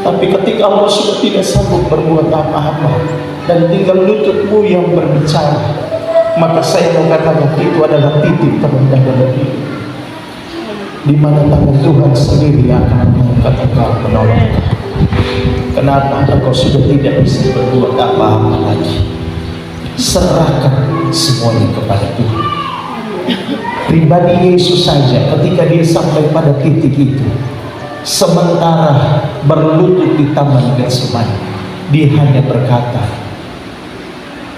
Tapi ketika Allah sudah tidak sanggup berbuat apa-apa dan tinggal lututmu yang berbicara, maka saya mau katakan itu adalah titik terendah dalam hidup, di mana tangan Tuhan sendiri akan mengangkat engkau, menolong engkau. Kenapa? Engkau sudah tidak bisa berbuat apa-apa lagi. Serahkan semuanya kepada Tuhan. Pribadi Yesus saja ketika dia sampai pada titik itu, sementara berlutut di taman Getsemani, dia hanya berkata,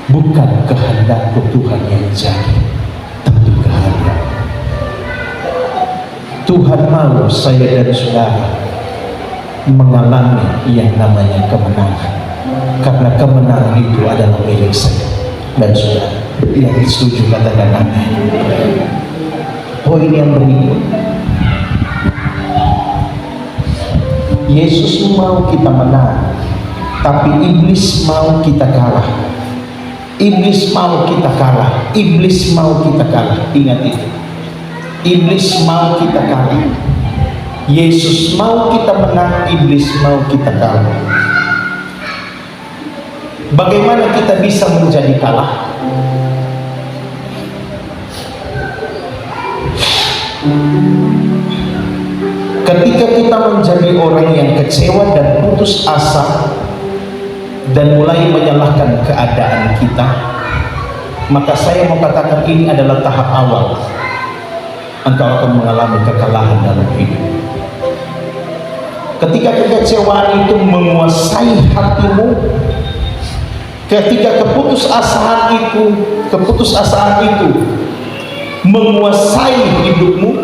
bukan kehendakku Tuhan yang jadi, tapi kehendakmu. Tuhan mau saya dan saudara mengalami yang namanya kemenangan, karena kemenangan itu adalah milik saya dan saudara. Yang setuju katakan amin. Poin yang berikut, Yesus mau kita menang, tapi iblis mau kita kalah. Iblis mau kita kalah. Iblis mau kita kalah. Ingat itu. Iblis mau kita kalah. Yesus mau kita menang. Iblis mau kita kalah. Bagaimana kita bisa menjadi kalah? Ketika kita menjadi orang yang kecewa dan putus asa dan mulai menyalahkan keadaan kita, maka saya mau katakan ini adalah tahap awal engkau akan mengalami kekalahan dalam hidup. Ketika kekecewaan itu menguasai hatimu, ketika keputusasaan itu menguasai hidupmu,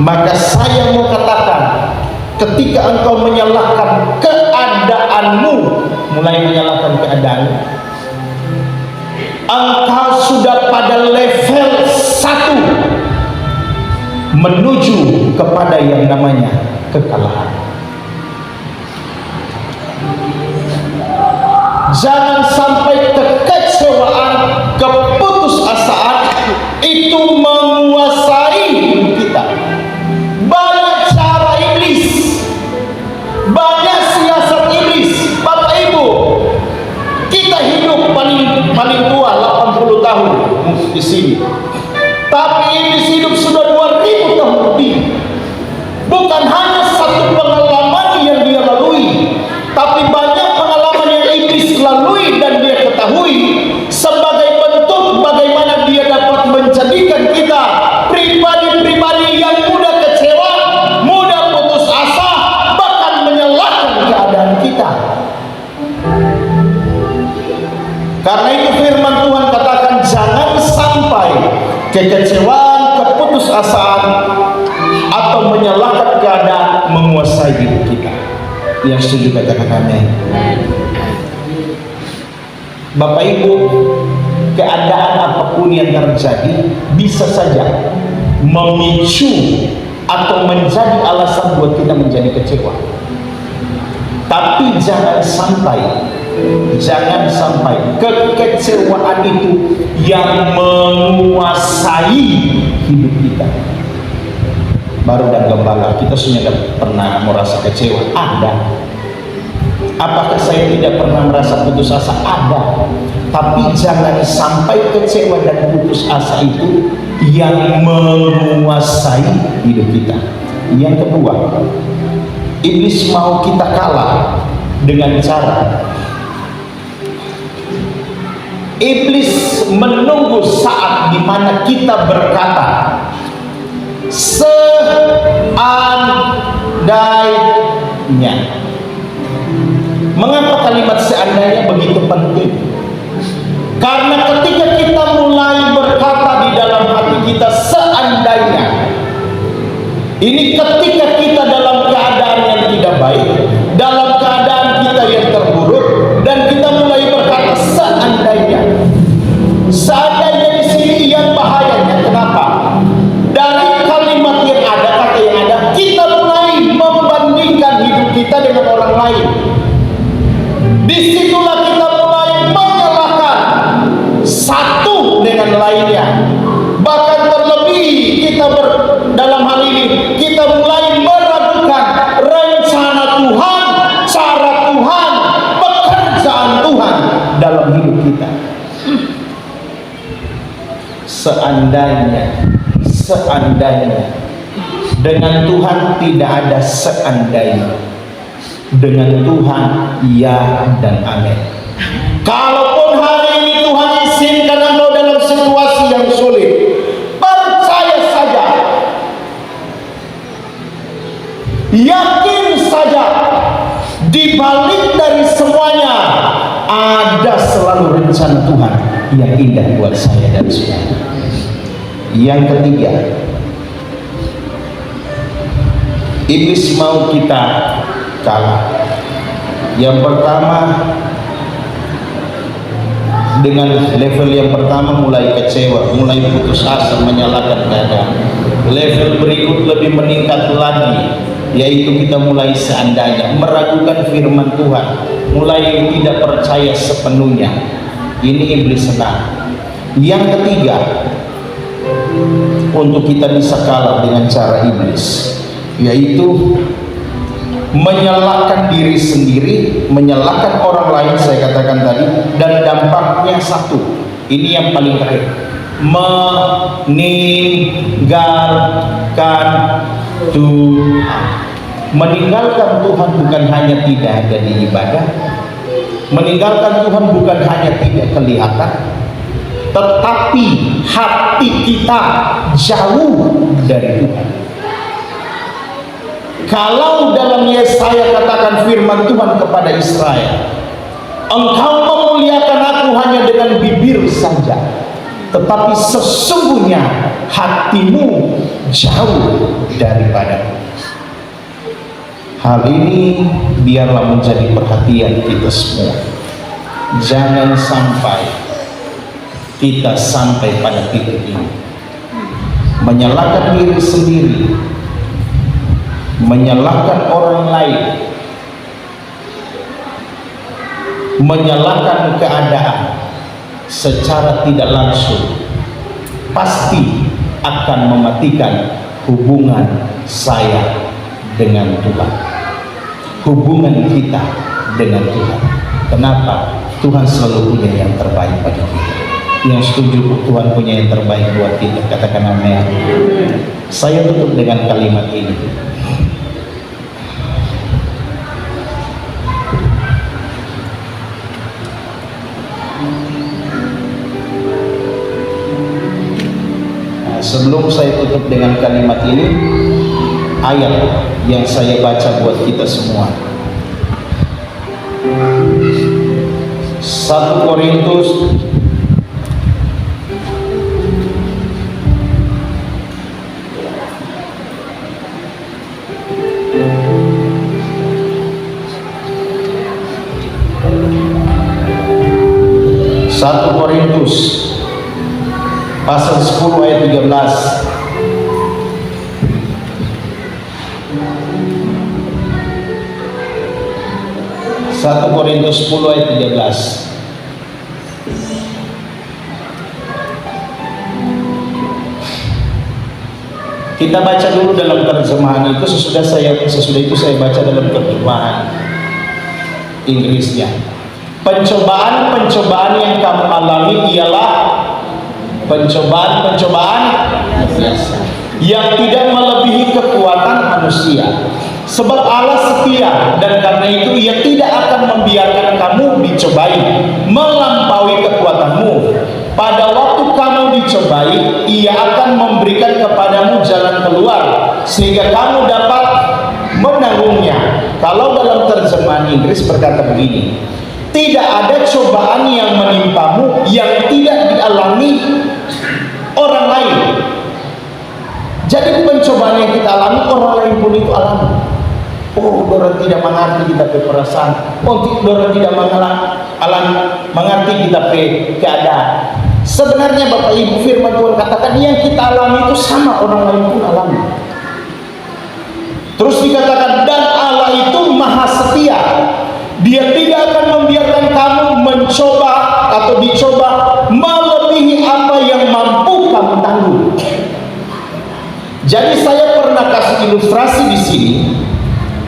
maka saya mau katakan, ketika engkau menyalahkan keadaanmu, mulai menyalahkan keadaanmu, engkau sudah pada level 1 menuju kepada yang namanya kekalahan. Jangan sampai kekecewaan, keputusasaan itu menguasai hidup kita. Banyak cara iblis, banyak siasat iblis. Bapak Ibu, kita hidup paling tua 80 tahun di sini, tapi iblis hidup sudah 2000 tahun lebih. Bukan hanya satu pengalaman yang dia lalui, tapi banyak pengalaman yang iblis lalui dan dia ketahui sebagai bentuk bagaimana dia dapat menjadikan kita pribadi-pribadi yang mudah kecewa, mudah putus asa, bahkan menyalahkan keadaan kita. Karena itu firman Tuhan katakan, jangan sampai kekecewaan, keputusasaan atau menyalahkan keadaan menguasai hidup kita. Yang setuju katakan amin. Bapak Ibu, keadaan apapun yang terjadi bisa saja memicu atau menjadi alasan buat kita menjadi kecewa. Tapi jangan sampai Jangan sampai kekecewaan itu yang menguasai hidup kita. Baru dan gembala, kita sudah pernah merasa kecewa? Ada. Apakah saya tidak pernah merasa putus asa? Ada. Tapi jangan sampai kecewa dan putus asa itu yang menguasai hidup kita. Yang kedua, iblis mau kita kalah dengan cara iblis menunggu saat di mana kita berkata seandainya. Mengapa kalimat seandainya begitu penting? Karena ketika kita mulai berkata di dalam hati kita seandainya, ini ketika kita dalam keadaan yang tidak baik, dalam keadaan kita yang terburuk, dan kita mulai berkata seandainya. Seandainya di sini yang bahayanya. Kenapa? Dari kalimat yang ada, kata yang ada, kita mulai membandingkan hidup kita dengan orang lain. Disitulah kita mulai menyalahkan satu dengan lainnya. Bahkan terlebih kita dalam hal ini kita mulai meragukan rencana Tuhan, cara Tuhan, pekerjaan Tuhan dalam hidup kita. Seandainya dengan Tuhan tidak ada seandainya. Dengan Tuhan ya dan amin. Kalaupun hari ini Tuhan izinkan engkau dalam situasi yang sulit, percaya saja, yakin saja, di balik dari semuanya ada selalu rencana Tuhan yang indah buat saya dan saudara. Yang ketiga, iblis mau kita kalah. Yang pertama, dengan level yang pertama mulai kecewa, mulai putus asa, menyalahkan keadaan. Level berikut lebih meningkat lagi, yaitu kita mulai seandainya, meragukan firman Tuhan, mulai tidak percaya sepenuhnya. Ini iblis senang. Yang ketiga, untuk kita bisa kalah dengan cara iblis, yaitu menyalahkan diri sendiri, menyalahkan orang lain, saya katakan tadi, dan dampaknya satu. Ini yang paling terakhir, meninggalkan Tuhan. Meninggalkan Tuhan bukan hanya tidak ada di ibadah, meninggalkan Tuhan bukan hanya tidak kelihatan, tetapi hati kita jauh dari Tuhan. Kalau dalam Yesaya katakan firman Tuhan kepada Israel, engkau memuliakan aku hanya dengan bibir saja, tetapi sesungguhnya hatimu jauh daripada. Hal ini biarlah menjadi perhatian kita semua. Jangan sampai kita sampai pada titik ini, menyalahkan diri sendiri, menyalahkan orang lain, menyalahkan keadaan secara tidak langsung, pasti akan mematikan hubungan saya dengan Tuhan, hubungan kita dengan Tuhan. Kenapa? Tuhan selalu punya yang terbaik bagi kita. Yang setuju Tuhan punya yang terbaik buat kita, katakan amin. Saya tutup dengan kalimat ini. Sebelum saya tutup dengan kalimat ini, ayat yang saya baca buat kita semua, 1 Korintus 1 Korintus pasal 10 ayat 13. 1 Korintus 10 ayat 13. Kita baca dulu dalam terjemahan itu, sesudah itu saya baca dalam terjemahan Inggrisnya. Pencobaan-pencobaan yang kamu alami ialah pencobaan-pencobaan yang tidak melebihi kekuatan manusia. Sebab Allah setia, dan karena itu Ia tidak akan membiarkan kamu dicobai melampaui kekuatanmu. Pada waktu kamu dicobai, Ia akan memberikan kepadamu jalan keluar sehingga kamu dapat menanggungnya. Kalau dalam terjemahan Inggris berkata begini, tidak ada cobaan yang menimpamu yang tidak dialami orang lain. Jadi pencobaan yang kita alami, orang lain pun itu alami. Oh, orang tidak mengerti kita pe perasaan. Oh, orang tidak mengerti kita pe keadaan. Sebenarnya Bapak Ibu, firman Tuhan katakan yang kita alami itu sama orang lain pun alami. Terus dikatakan, dan Allah itu maha setia. Dia tidak akan membiarkan kamu mencoba atau dicoba melebihi apa yang mampu kamu tanggung. Jadi saya pernah kasih ilustrasi di sini.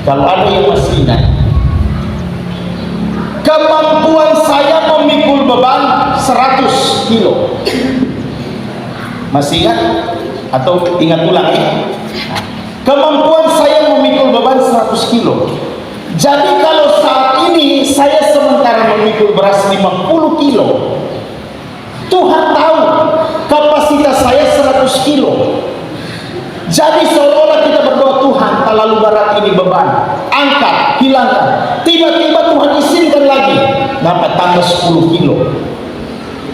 Kalau ada yang masih ingat, kemampuan saya memikul beban 100 kilo. Masih ingat? Atau ingat ulang ya? Kemampuan saya memikul beban 100 kilo. Jadi kalau saat ini saya sementara memikul beras 50 kilo, Tuhan tahu kapasitas saya 100 kilo. Jadi seolah kita berdoa, Tuhan terlalu berat ini beban, angkat, hilangkan. Tiba-tiba Tuhan izinkan lagi, dapat tambah 10 kilo.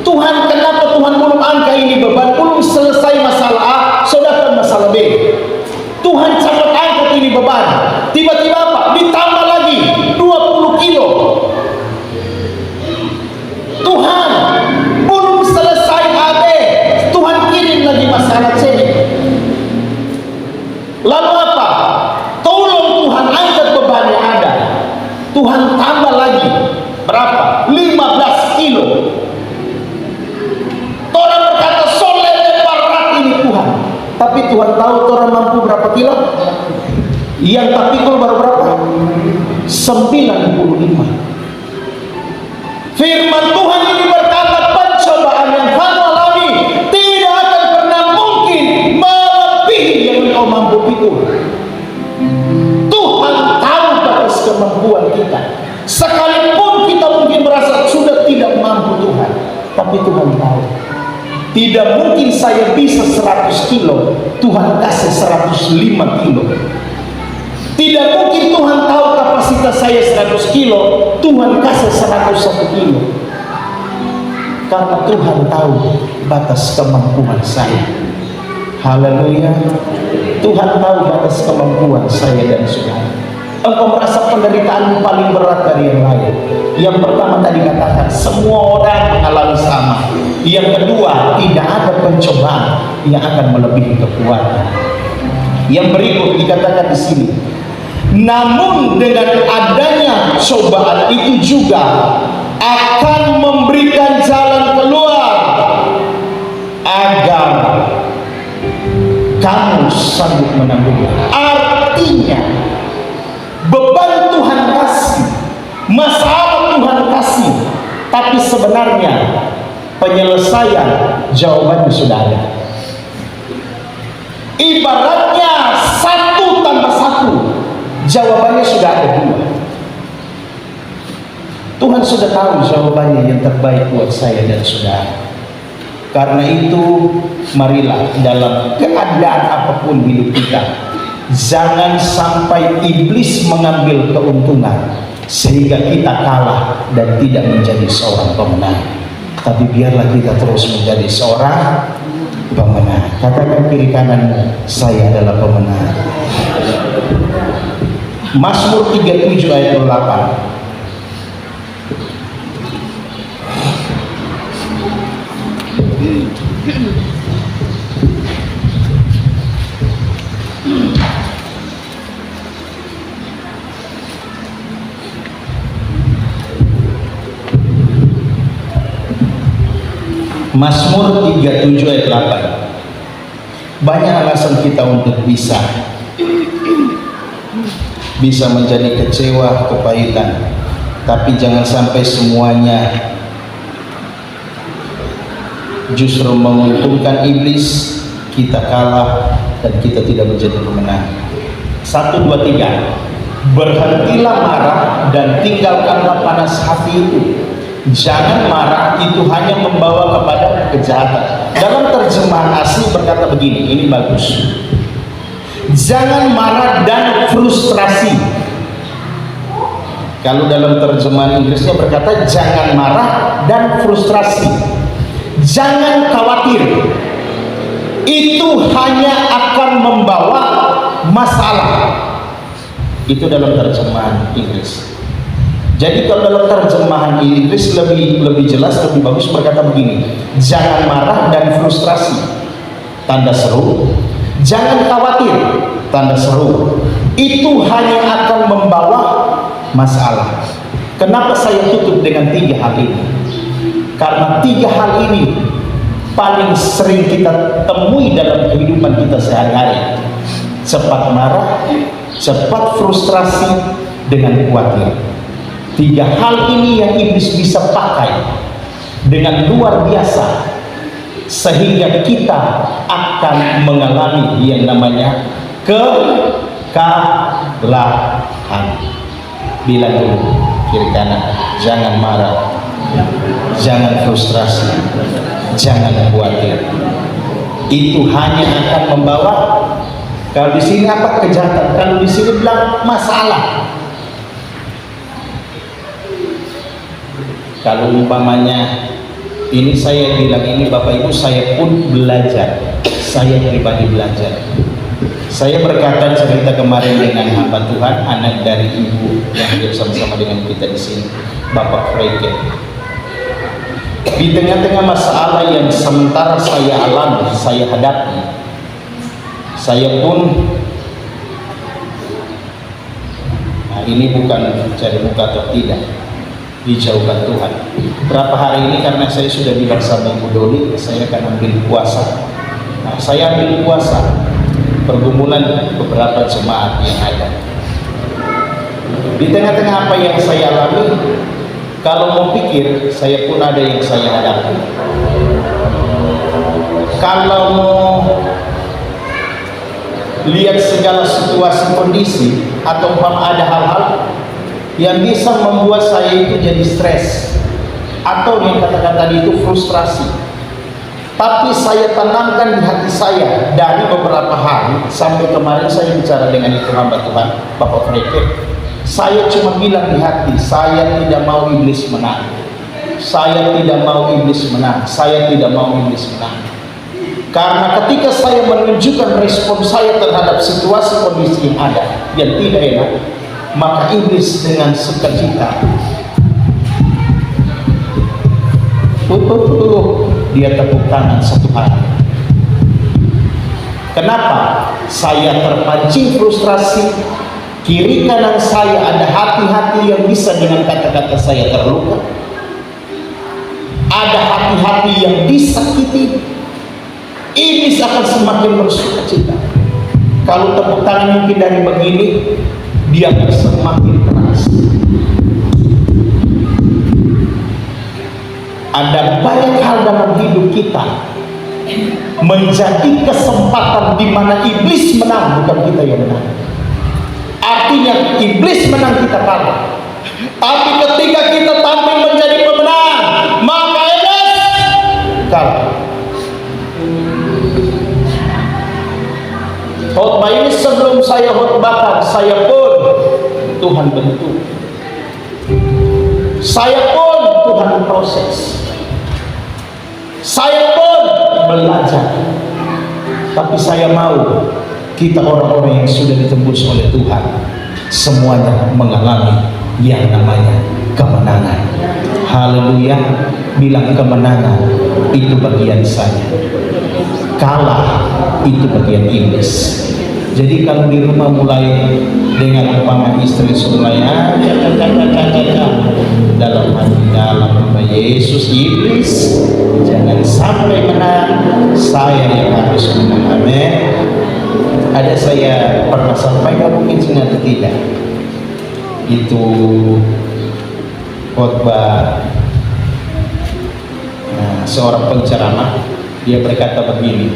Tuhan, kenapa Tuhan belum angkat ini beban? Belum selesai masalah A, sudah masalah B. Tuhan cepat angkat ini beban. Tiba-tiba apa? Ditambah lagi 20 kilo. Tuhan belum selesai AB, Tuhan kirim lagi masalah C. Lalu apa? Tolong Tuhan angkat beban yang ada. Tuhan tambah lagi berapa? 15 kilo. Orang berkata, soleh berat ini Tuhan. Tapi Tuhan tahu orang mampu berapa kilo? Yang tak pikul baru berapa? 95. Firman Tuhan ini berkata, pencobaan yang kamu alami tidak akan pernah mungkin melebihi yang kau mampu pikul. Tuhan tahu batas kemampuan kita. Sekalipun kita mungkin merasa sudah tidak mampu Tuhan, tapi Tuhan tahu. Tidak mungkin saya bisa 100 kilo, Tuhan kasih 105 kilo. Tidak mungkin Tuhan tahu kapasitas saya 100 kilo, Tuhan kasih 101 kilo. Karena Tuhan tahu batas kemampuan saya. Haleluya. Tuhan tahu batas kemampuan saya dan saudara. Engkau merasa penderitaanmu paling berat dari yang lain. Yang pertama tadi katakan, semua orang mengalami sama. Yang kedua, tidak ada pencobaan yang akan melebihi kekuatan. Yang berikut dikatakan di sini, namun dengan adanya cobaan itu juga akan memberikan jalan keluar agar kamu sanggup menanggungnya. Artinya, beban Tuhan kasih, masalah Tuhan kasih, tapi sebenarnya penyelesaian jawabannya sudah ada. Ibaratnya 1 tambah 1, jawabannya sudah ada 2. Tuhan sudah tahu jawabannya yang terbaik buat saya dan saudara. Karena itu, marilah dalam keadaan apapun hidup kita, jangan sampai iblis mengambil keuntungan sehingga kita kalah dan tidak menjadi seorang pemenang. Tapi biarlah kita terus menjadi seorang pemenang. Katakan kiri kananmu, saya adalah pemenang. Mazmur 37 ayat 8. Mazmur 37 ayat 8. Banyak alasan kita untuk bisa menjadi kecewa, kepahitan, tapi jangan sampai semuanya justru menguntungkan iblis, kita kalah dan kita tidak menjadi pemenang. 1, 2, 3. Berhentilah marah dan tinggalkanlah panas hati itu. Jangan marah, itu hanya membawa kepada kejahatan. Dalam terjemahan asli berkata begini, ini bagus. Jangan marah dan frustrasi. Kalau dalam terjemahan Inggrisnya berkata jangan marah dan frustrasi. Jangan khawatir. Itu hanya akan membawa masalah. Itu dalam terjemahan Inggris. Jadi kalau dalam terjemahan Inggris lebih jelas, lebih bagus berkata begini, jangan marah dan frustrasi, tanda seru. Jangan khawatir, tanda seru. Itu hanya akan membawa masalah. Kenapa saya tutup dengan 3 hal ini? Karena 3 hal ini paling sering kita temui dalam kehidupan kita sehari-hari. Cepat marah, cepat frustrasi, dengan khawatir. 3 hal ini yang iblis bisa pakai dengan luar biasa, sehingga kita akan mengalami yang namanya kekalahan. Bilang dulu kiri kanan, jangan marah, jangan frustrasi, jangan khawatir. Itu hanya akan membawa, kalau di sini apa, kejahatan. Kalau di sini bilang masalah. Kalau umpamanya ini saya bilang ini Bapak Ibu, saya pun belajar, saya pribadi belajar. Saya berkata cerita kemarin dengan hamba Tuhan, anak dari ibu yang hadir sama-sama dengan kita di sini, Bapak Freike. Di tengah-tengah masalah yang sementara saya alami, saya hadapi, saya pun, nah ini bukan cari muka atau tidak, dijauhkan Tuhan. Berapa hari ini karena saya sudah bilang sama Ibu Doli, saya akan ambil puasa. Nah, saya ambil puasa pergumulan beberapa jemaat yang ada. Di tengah-tengah apa yang saya alami, kalau mau pikir, saya pun ada yang saya hadapi. Kalau mau lihat segala situasi kondisi, atau umpama ada hal-hal yang bisa membuat saya itu jadi stres, atau yang katakan tadi itu frustrasi, tapi saya tanamkan di hati saya dari beberapa hari sampai kemarin saya bicara dengan itu hamba Tuhan Bapak Freike. Saya cuma bilang di hati, saya tidak mau iblis menang, saya tidak mau iblis menang, saya tidak mau iblis menang. Karena ketika saya menunjukkan respon saya terhadap situasi kondisi yang ada yang tidak enak, maka iblis dengan sukacita dia tepuk tangan satu hari. Kenapa? Saya terpancing frustrasi, kiri kanan saya ada hati-hati yang bisa dengan kata-kata saya terluka, ada hati-hati yang disakiti. Iblis akan semakin bersukacita. Kalau tepuk tangan mungkin dari begini, dia akan semakin keras. Ada banyak hal dalam hidup kita menjadi kesempatan di mana iblis menang, bukan kita yang menang. Artinya iblis menang, kita kalah. Tapi ketika kita tampil menjadi pemenang, maka iblis kalah. Khotbah ini sebelum saya khotbahkan, saya pun Tuhan bentuk, saya pun Tuhan proses, saya pun belajar. Tapi saya mau kita orang-orang yang sudah ditembus oleh Tuhan semuanya mengalami yang namanya kemenangan. Haleluya. Bilang kemenangan itu bagian saya, kalah itu bagian iblis. Jadi kalau di rumah mulai dengan umpama istri Sulaiman dalam hati dalam nama Yesus, iblis jangan sampai menang, saya yang harus menang. Amin. Ada saya pernah sampaikan, mungkin ingat atau tidak, itu khotbah seorang penceramah, dia berkata begini,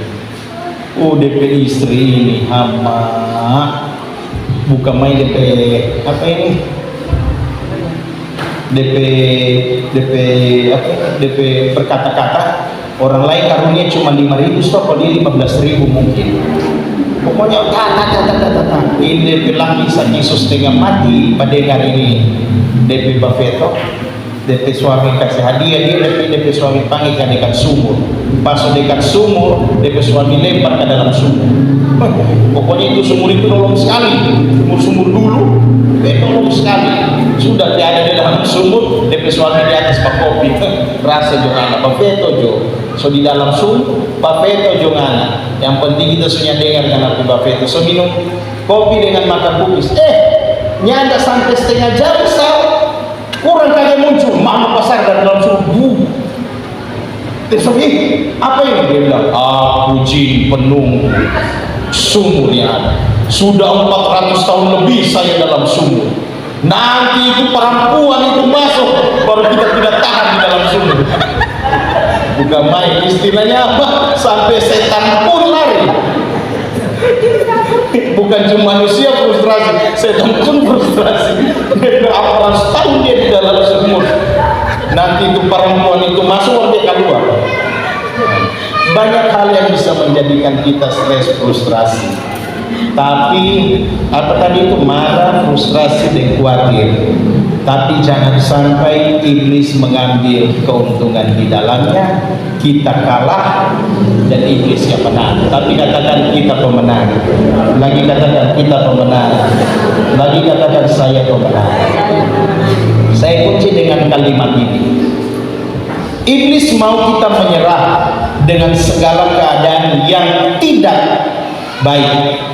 DP istri ini hama, bukan main DP apa ini, DP berkata-kata, orang lain karunia cuma 5.000, stop kalau dia 15.000 mungkin. Pokoknya kata ini DP laki saat Yesus tengah mati pada hari ini, DP Bafeto, DP suami kasih hadiah, dia DP suami panggil ke dekat sumur, pas dekat sumur DP suami lempar ke dalam sumur. Pokoknya itu sumur itu nolong sekali, sumur dulu nolong sekali, sudah dia ada di dalam sumur, DP suami di atas pak kopi, rasa jongana Bafeto jo, so di dalam sumur Bafeto jongana, yang penting kita sudah dengar karena Bafeto, so minum kopi dengan makan kubis, nyanda sampai setengah jam kurang kaya muncul mana pasar dari dalam sumur. Terus apa ini? Dia bilang, aku jin penunggu sumur yang ada. Sudah 400 tahun lebih saya dalam sumur. Nanti itu perempuan itu masuk, baru kita tidak tahan di dalam sumur. Bukan main, istilahnya apa? Sampai setan pun lari. Bukan cuma manusia frustrasi, setan pun frustrasi. Berapa tahun dia di dalam sumur. Nanti itu perempuan itu masuk, dia keluar. Banyak hal yang bisa menjadikan kita stres, frustrasi. Tapi apa tadi itu, marah, frustrasi, dan khawatir. Tapi jangan sampai iblis mengambil keuntungan di dalamnya, kita kalah dan iblis yang menang. Tapi katakan kita pemenang. Lagi katakan kita pemenang. Lagi katakan saya pemenang. Saya kunci dengan kalimat ini. Iblis mau kita menyerah dengan segala keadaan yang tidak baik.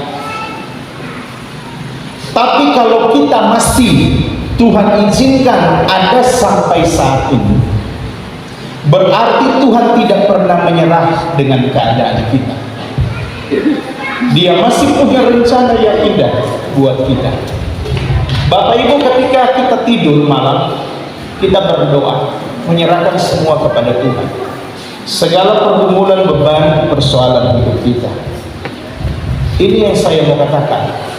Tapi kalau kita masih Tuhan izinkan ada sampai saat ini, berarti Tuhan tidak pernah menyerah dengan keadaan kita. Dia masih punya rencana yang indah buat kita. Bapak Ibu, ketika kita tidur malam, kita berdoa, menyerahkan semua kepada Tuhan. Segala pergumulan, beban, persoalan hidup kita. Ini yang saya mau katakan.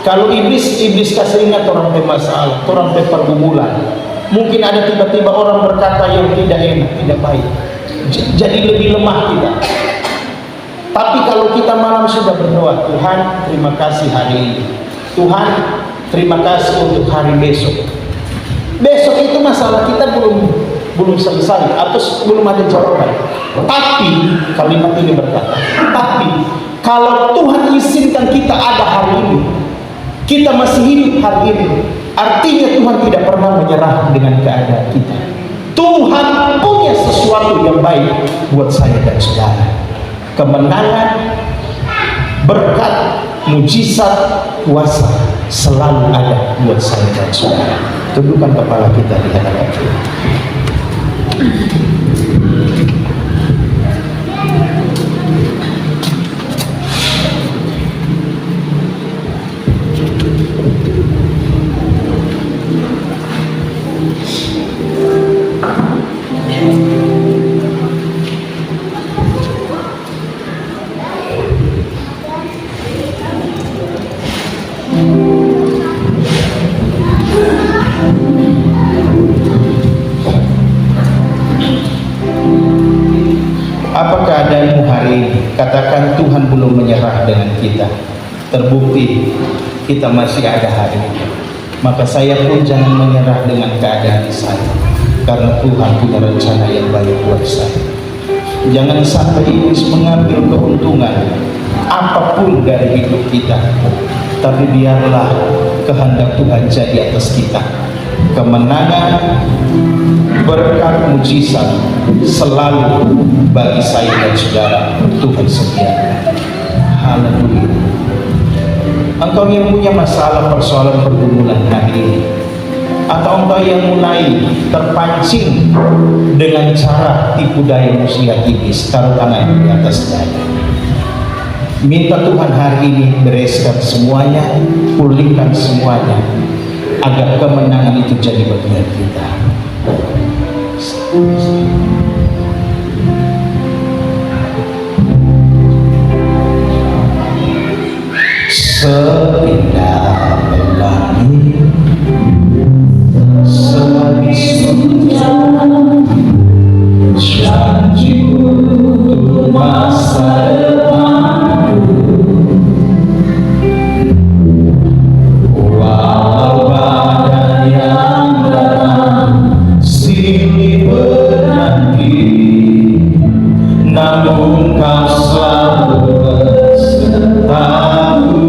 Kalau iblis kasih ingat orang bermasalah, orang pergumulan. Mungkin ada tiba-tiba orang berkata yang tidak enak, tidak baik. Jadi lebih lemah kita. Tapi kalau kita malam sudah berdoa, Tuhan terima kasih hari ini. Tuhan terima kasih untuk hari besok. Besok itu masalah kita belum selesai atau belum ada jawaban. Tapi kalimat ini berkata, tapi kalau Tuhan izinkan kita ada hari ini, kita masih hidup hari ini, artinya Tuhan tidak pernah menyerah dengan keadaan kita. Tuhan punya sesuatu yang baik buat saya dan saudara. Kemenangan, berkat, mujizat, kuasa selalu ada buat saya dan saudara. Tundukkan kepala kita di hadapan Tuhan. Apa keadaanmu hari ini? Katakan Tuhan belum menyerah dengan kita. Terbukti kita masih ada hari ini. Maka saya pun jangan menyerah dengan keadaan saya, karena Tuhan punya rencana yang baik buat saya. Jangan sampai iblis mengambil keuntungan apapun dari hidup kita. Tapi biarlah kehendak Tuhan jadi atas kita. Kemenangan, berkat, mujizat selalu bagi saya dan saudara Tuhan sediakan. Haleluya. Engkau yang punya masalah persoalan pergumulan hari ini, atau engkau yang mulai terpancing dengan cara tipu daya muslihat iblis, taruh tangan di atas dada. Minta Tuhan hari ini bereskan semuanya, pulihkan semuanya, agar kemenangan itu jadi bagian kita. Seindah pelangi sehabis hujan, janji untuk masa depanku. Walau badai yang datang silih berganti, namun kau selalu besertaku.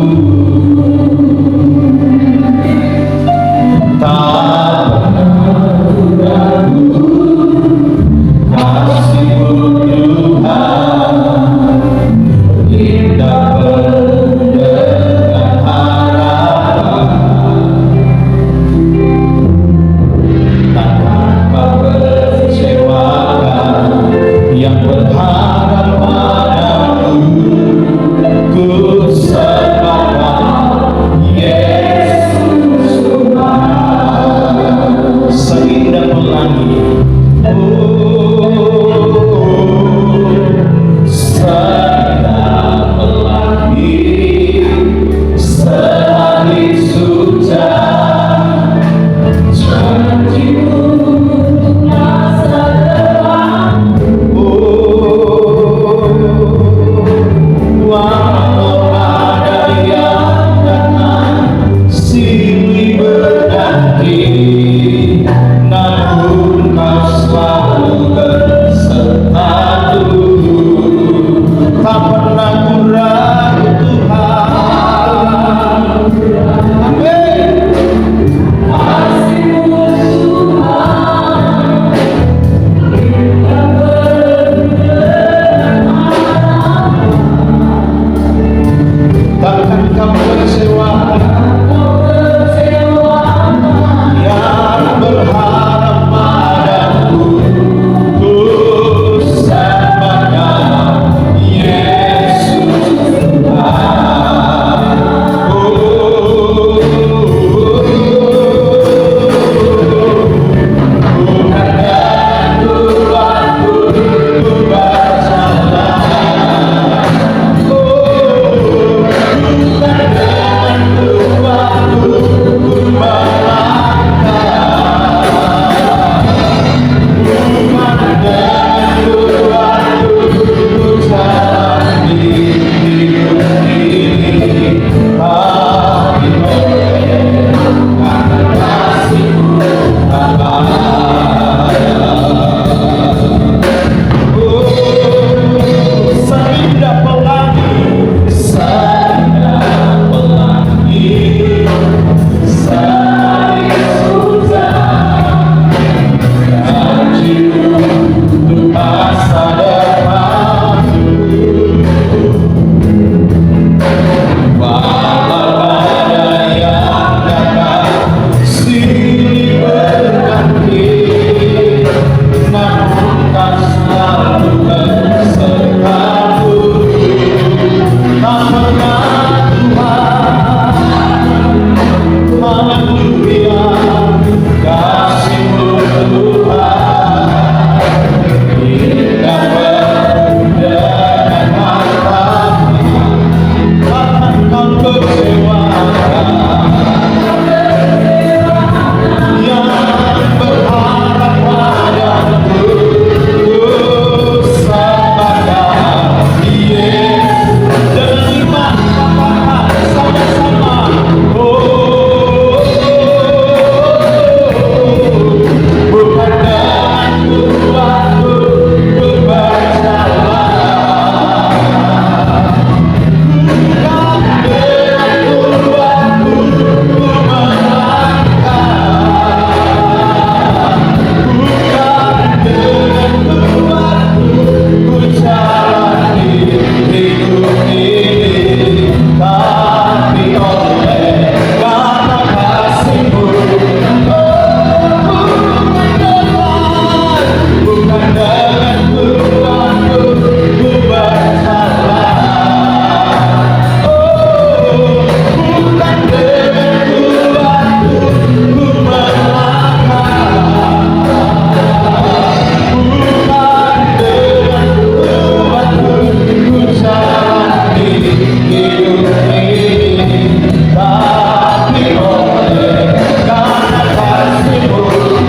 tapi oleh karena kasih-Mu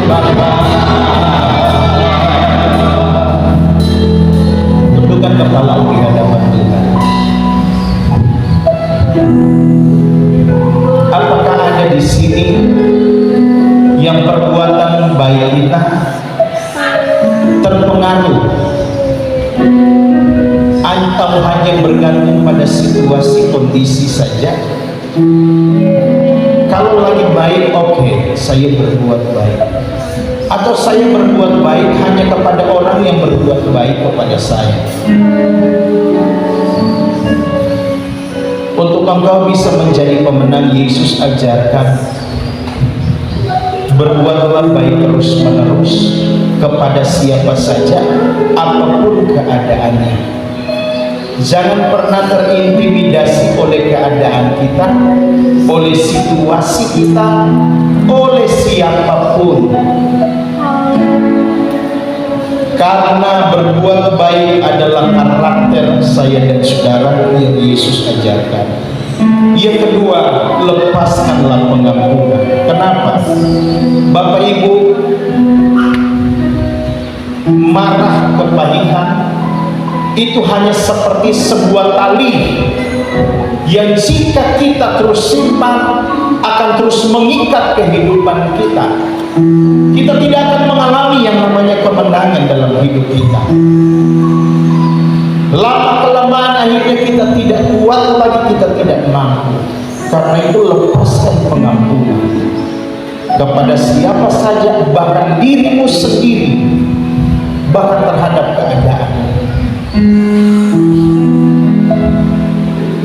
Bapa. Tundukkan kepala di hadapan Tuhan. Apakah ada di sini yang perbuatan baik kita terpengaruh atau hanya bergantung pada situasi kondisi saja? Kalau lagi baik, oke, saya berbuat baik. Atau saya berbuat baik hanya kepada orang yang berbuat baik kepada saya. Untuk engkau bisa menjadi pemenang, Yesus ajarkan berbuatlah baik terus menerus kepada siapa saja, apapun keadaannya. Jangan pernah terintimidasi oleh keadaan kita, oleh situasi kita, oleh siapapun. Karena berbuat baik adalah karakter saya dan saudara yang Yesus ajarkan. Yang kedua, lepaskanlah pengampunan. Kenapa? Bapak Ibu, marah kepahitan itu hanya seperti sebuah tali yang jika kita terus simpan akan terus mengikat kehidupan kita. Kita tidak akan mengalami yang namanya kemenangan dalam hidup kita. Lama-kelamaan akhirnya kita tidak kuat lagi, kita tidak mampu. Karena itu lepaskan pengampunan kepada siapa saja, bahkan dirimu sendiri, bahkan terhadap keadaan.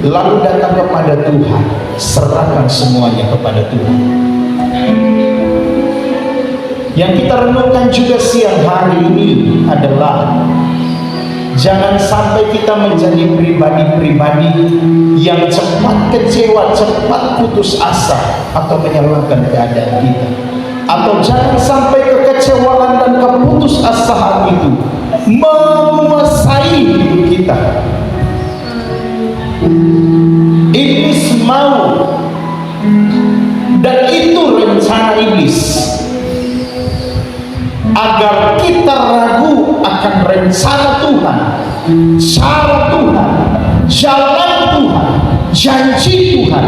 Lalu datang kepada Tuhan, serahkan semuanya kepada Tuhan. Yang kita renungkan juga siang hari ini adalah jangan sampai kita menjadi pribadi-pribadi yang cepat kecewa, cepat putus asa, atau menyalahkan keadaan kita. Atau jangan sampai kekecewaan dan keputusasaan itu menguasai hidup kita. Iblis mau, dan itu rencana iblis, agar kita ragu akan rencana Tuhan, cara Tuhan, jalan Tuhan, janji Tuhan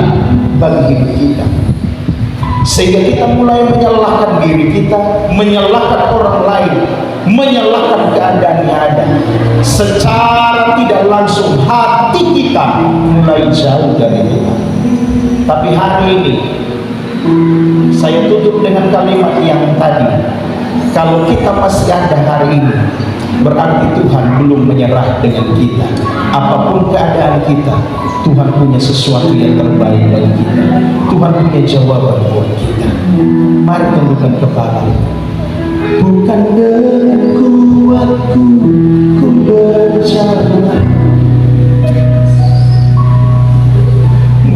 bagi hidup kita. Sehingga kita mulai menyalahkan diri kita, menyalahkan orang lain, menyalahkan keadaan yang ada. Secara tidak langsung hati kita mulai jauh dari Tuhan. Tapi hari ini saya tutup dengan kalimat yang tadi. Kalau kita masih ada hari ini, berarti Tuhan belum menyerah dengan kita. Apapun keadaan kita, Tuhan punya sesuatu yang terbaik bagi kita. Tuhan punya jawaban buat kita. Mari tundukkan kepala. Bukan dengan kuatku ku berjalan,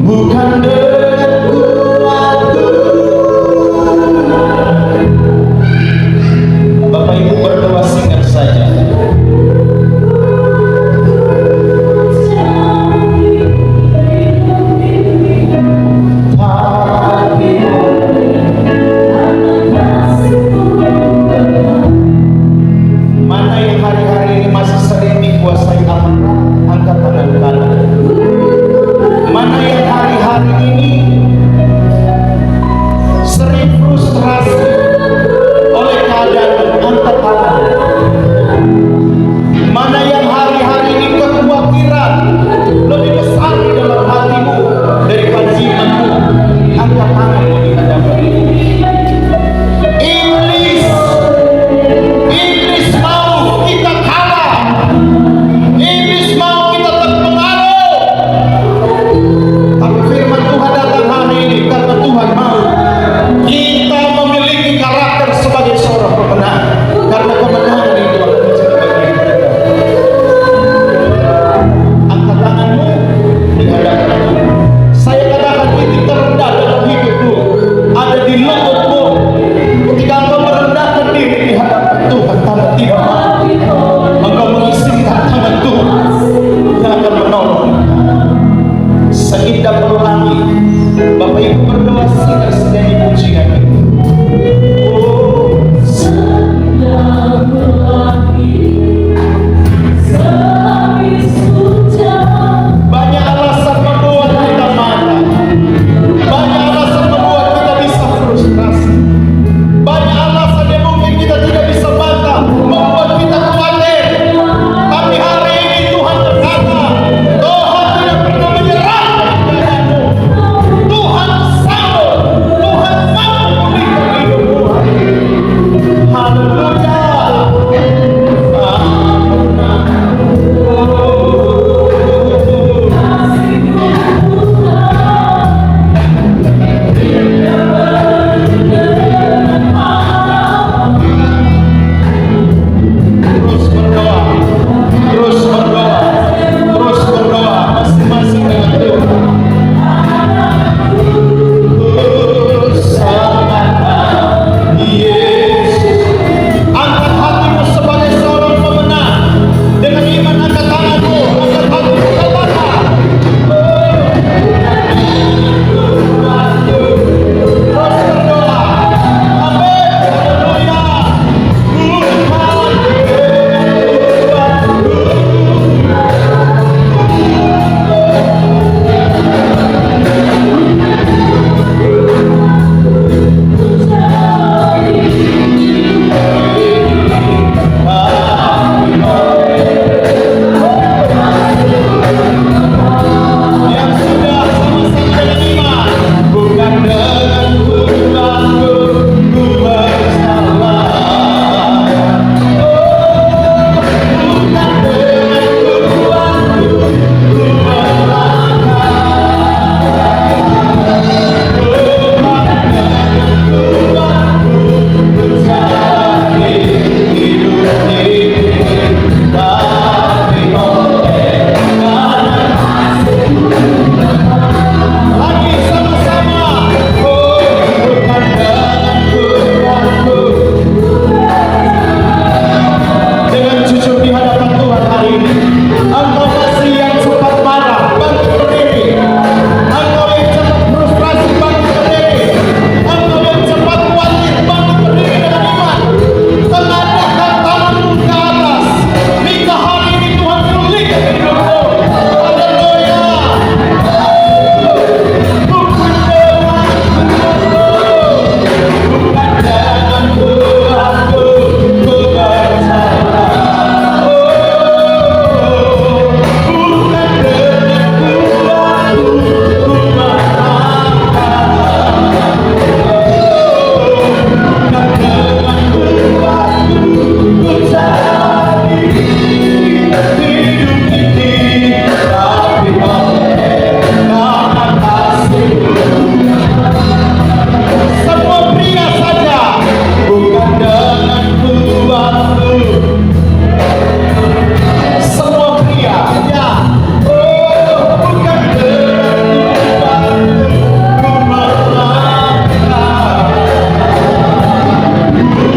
bukan dengan kuatku. Bapak Ibu berdoa singkat saja. Mana yang hari-hari ini masih sering dikuasai amarah? seindah penuh angin. Bapak Ibu berdoa sinar-sinar di pujian itu. Oh, banyak alasan membuat kita marah. Banyak alasan membuat kita bisa frustrasi. Banyak alasan yang mungkin kita tidak bisa bantah, membuat kita khawatir. Tapi hari ini Tuhan berkata, Tuhan tidak pernah menyerah kepadamu. Tuhan sanggup, Tuhan mampu memulihkan hidupmu. Haleluya. Terus berdoa, terus berdoa, terus berdoa, masing-masing dengan Tuhan. Sangatlah Yesus. Angkat hatimu sebagai seorang pemenang. Dengan iman angkat tanganmu, angkat hatimu katakan. Terus berdoa. Amin. Haleluya. Yang sudah sama-sama dengan iman, bukan dengan kuatku ku bersalah. Bukan dengan kuatku ku melangkah. Bukan dengan kuatku ku cari hidup ini, tapi oleh lagi sama-sama. Oh, bukan dengan kuatku. Dengan jujur di hadapan Tuhan hari ini, engkau masih yang cepat marah, bangkit berdiri. Engkau yang cepat frustrasi, bangkit berdiri. Engkau yang cepat khawatir, bangkit berdiri dengan iman. Tengahkan tanganmu ke atas. Minta hari ini Tuhan pulihkan hidupmu. Haleluya. Bukan dengan kuatku ku bersalah. Bukan dengan kuatku ku melangkah. Bukan dengan kuatku ku cari hidup ini, tapi oleh karena kasih-Mu. Semua pria saja, bukan dengan kuatku. Semua pria, ya. Oh, bukan dengan kuatku ku melangkah.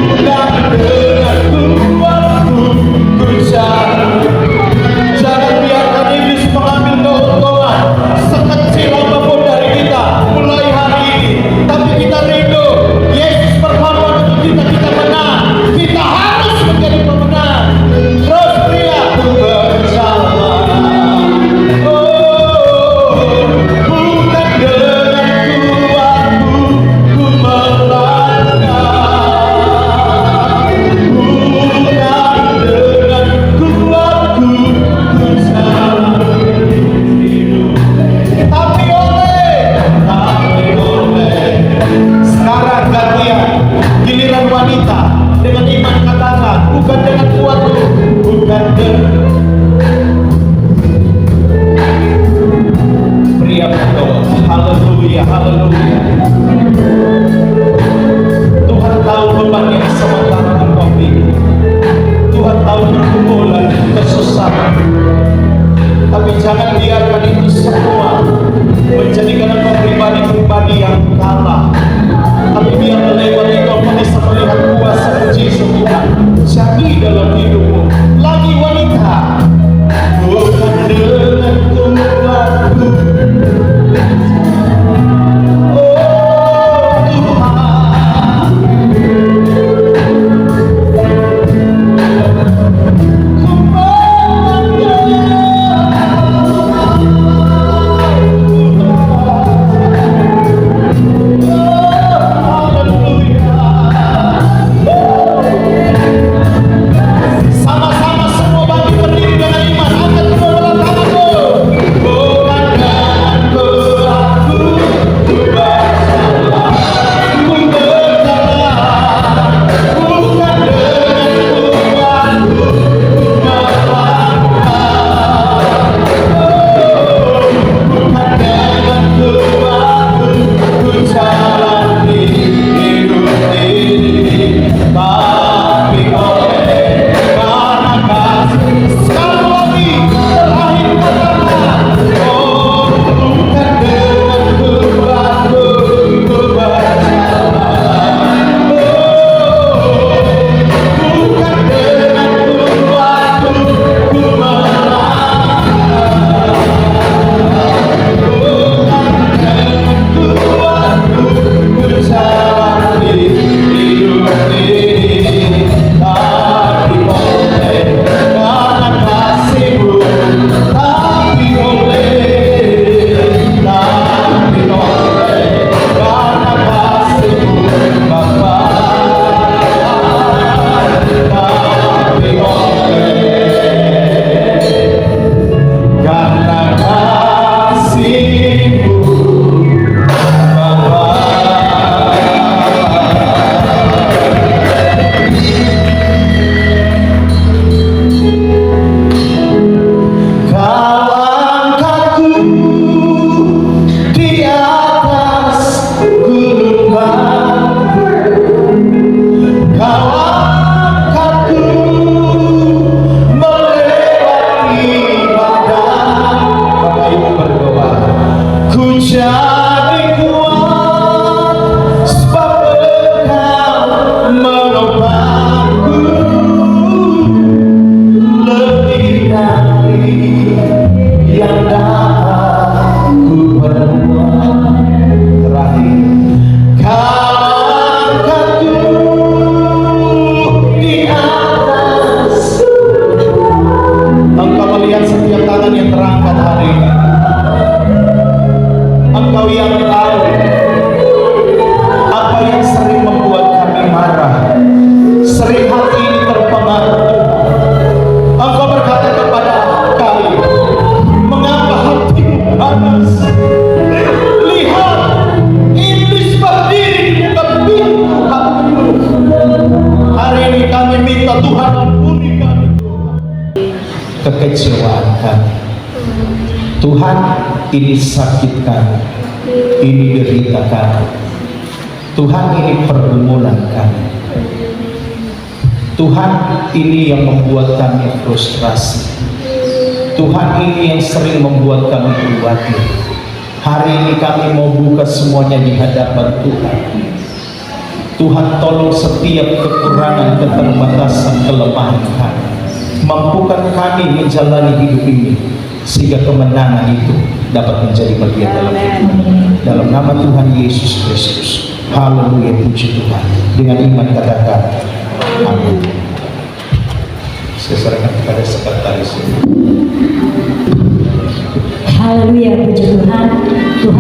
Bukan dengan kuatku ku cari. Jangan biarkan iblis mengambil keuntungan sekecil apapun dari kita mulai hari ini. Tapi kita rindu Yesus berkorban untuk kita, kita menang. Kita harus menjadi pemenang. Terus pria ku berjalan. Oh, bukan dengan kuatku ku melangkah. Bukan dengan kuatku ku cari hidup, tapi oleh. Sekarang gantian, giliran wanita dengan iman katakan, bukan dengan kuatku, bukan dengan. Pria berdoa, haleluya, haleluya. Tuhan tahu beban yang sementara engkau miliki. Tuhan tahu pergumulan, kesusahan. Tapi jangan biarkan itu semua menjadikan engkau pribadi-pribadi yang kalah. Tapi biar lewat itu engkau bisa melihat kuasa mujizat Tuhan jadi dalam hidupmu. Lagi wanita, bukan dengan kuatku jadi kuat sebab Engkau menopangku lebih dari yang dapat ku perbuat. Terakhir, Kau angkatku di atas. Engkau melihat setiap tangan yang terangkat hari ini. Engkau yang tahu apa yang sering membuat kami marah, sering hati ini terpengaruh. Engkau berkata kepada kami, mengapa hatimu panas? Lihat, iblis berdiri di dekat pintu hatimu. Hari ini kami minta Tuhan ampuni kami, kekecewaan kami. Tuhan, ini sakit kami, ini derita kami. Tuhan, ini pergumulan kami. Tuhan, ini yang membuat kami frustrasi. Tuhan, ini yang sering membuat kami khawatir. Hari ini kami mau buka semuanya di hadapan Tuhan. Tuhan, tolong setiap kekurangan, keterbatasan, kelemahan kami. Mampukan kami menjalani hidup ini, sehingga kemenangan itu dapat menjadi bagian dalam hidup. Dalam nama Tuhan Yesus Kristus. Haleluya, puji Tuhan. Dengan iman katakan amin. Saya serahkan kepada sekretaris. Haleluya, puji Tuhan. Tuhan